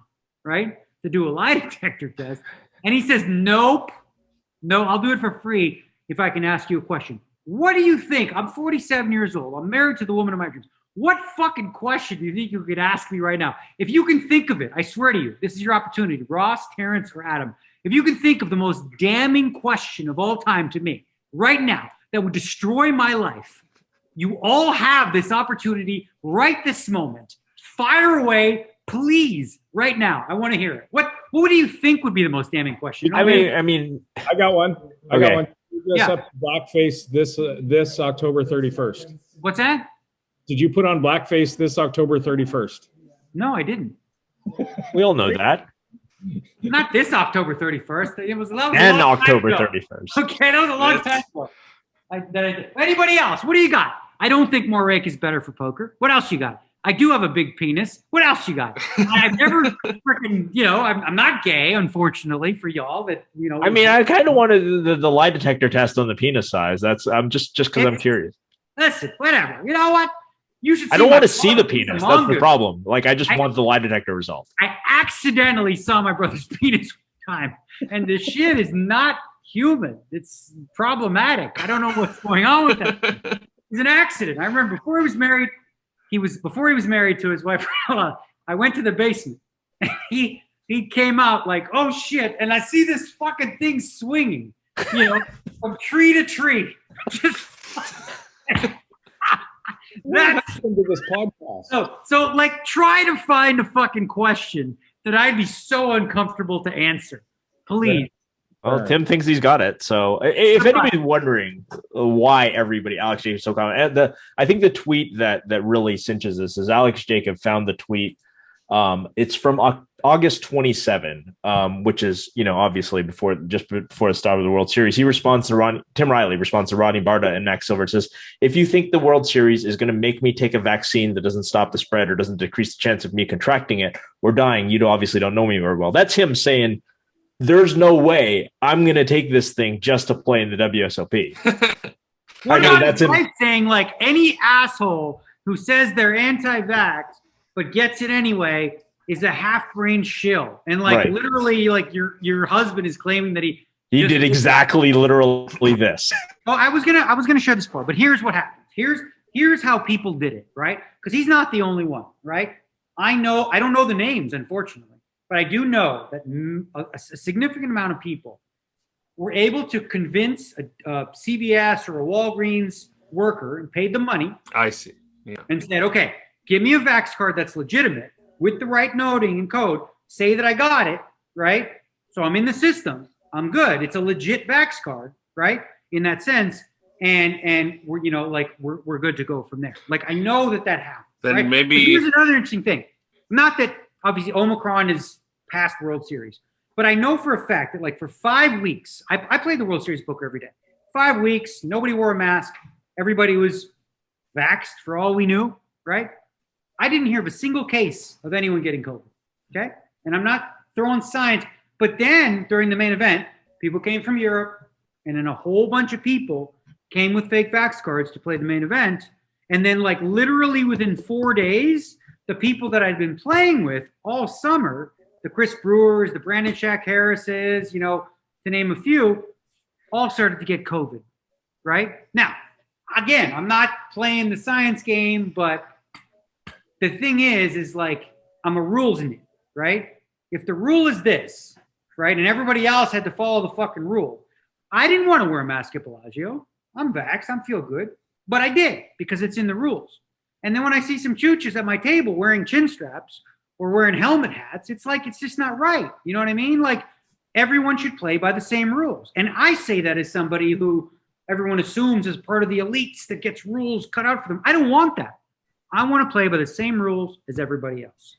right? To do a lie detector test. And he says, nope, no, I'll do it for free if I can ask you a question. What do you think? I'm 47 years old. I'm married to the woman of my dreams. What fucking question do you think you could ask me right now? If you can think of it, I swear to you, this is your opportunity, Ross, Terrence, or Adam. If you can think of the most damning question of all time to me right now that would destroy my life, You all have this opportunity right this moment. Fire away, please, right now. I want to hear it. What do you think would be the most damning question? I mean, I got one. I Okay. got one. Dress up blackface this October 31st. What's that? Did you put on blackface this October 31st? No, I didn't. we all know that. Not this October 31st. It was a long And time October ago. 31st. Okay, that was a long time ago. Anybody else? What do you got? I don't think Mori is better for poker. What else you got? I do have a big penis. What else you got? I've never freaking, I'm not gay, unfortunately, for y'all. That I mean, I kind of wanted the lie detector test on the penis size. I'm just because I'm curious. Listen, whatever. You know what? You should. I don't want to see the penis. That's the problem. Like, I just want the lie detector result. I accidentally saw my brother's penis one time, and the shit is not human. It's problematic. I don't know what's going on with that. It's an accident. I remember before he was married. Before he was married to his wife. I went to the basement. And he came out like, oh shit, and I see this fucking thing swinging, from tree to tree. Just that's into this podcast. So like, try to find a fucking question that I'd be so uncomfortable to answer, please. Well, Tim thinks he's got it. So, if anybody's wondering why Alex Jacob is so common, I think the tweet that really cinches this is Alex Jacob found the tweet. It's from August 27, which is obviously before the start of the World Series. He responds to Tim Riley responds to Rodney Barda and Max Silver. It says, "If you think the World Series is going to make me take a vaccine that doesn't stop the spread or doesn't decrease the chance of me contracting it or dying, you obviously don't know me very well." That's him saying, there's no way I'm going to take this thing just to play in the WSOP. That's him saying, like, any asshole who says they're anti-vax but gets it anyway is a half-brain shill. And literally, like, your husband is claiming that he did exactly literally this. Oh, I was gonna share this part, but here's what happened. Here's how people did it, right? Because he's not the only one, right? I don't know the names, unfortunately. But I do know that a significant amount of people were able to convince a CVS or a Walgreens worker and paid the money. I see. Yeah. And said, okay, give me a Vax card that's legitimate with the right noting and code. Say that I got it, right? So I'm in the system. I'm good. It's a legit Vax card, right? In that sense. And we're, we're good to go from there. Like, I know that happened. Then right? maybe. But here's another interesting thing. Not that obviously Omicron is past World Series. But I know for a fact that, like, for 5 weeks, I played the World Series poker every day. 5 weeks, nobody wore a mask. Everybody was vaxxed for all we knew, right? I didn't hear of a single case of anyone getting COVID, okay? And I'm not throwing science. But then, during the main event, people came from Europe, and then a whole bunch of people came with fake vax cards to play the main event. And then, like, literally within 4 days, the people that I'd been playing with all summer, the Chris Brewers, the Brandon Shack Harrises, to name a few, all started to get COVID, right? Now, again, I'm not playing the science game, but the thing is like, I'm a rules nit, right? If the rule is this, right, and everybody else had to follow the fucking rule, I didn't want to wear a mask at Bellagio. I'm vaxxed. I feel good. But I did because it's in the rules. And then when I see some chooches at my table wearing chin straps or wearing helmet hats, it's like, it's just not right. You know what I mean? Like, everyone should play by the same rules. And I say that as somebody who everyone assumes is part of the elites that gets rules cut out for them. I don't want that. I want to play by the same rules as everybody else.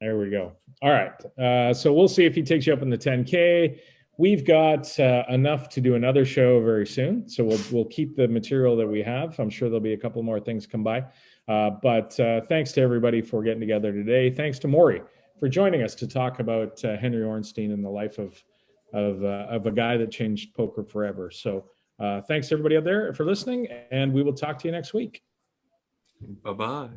There we go. All right. So we'll see if he takes you up in the 10K. We've got enough to do another show very soon. So we'll keep the material that we have. I'm sure there'll be a couple more things come by. But thanks to everybody for getting together today. Thanks to Mori for joining us to talk about Henry Orenstein and the life of a guy that changed poker forever. So thanks to everybody out there for listening, and we will talk to you next week. Bye-bye.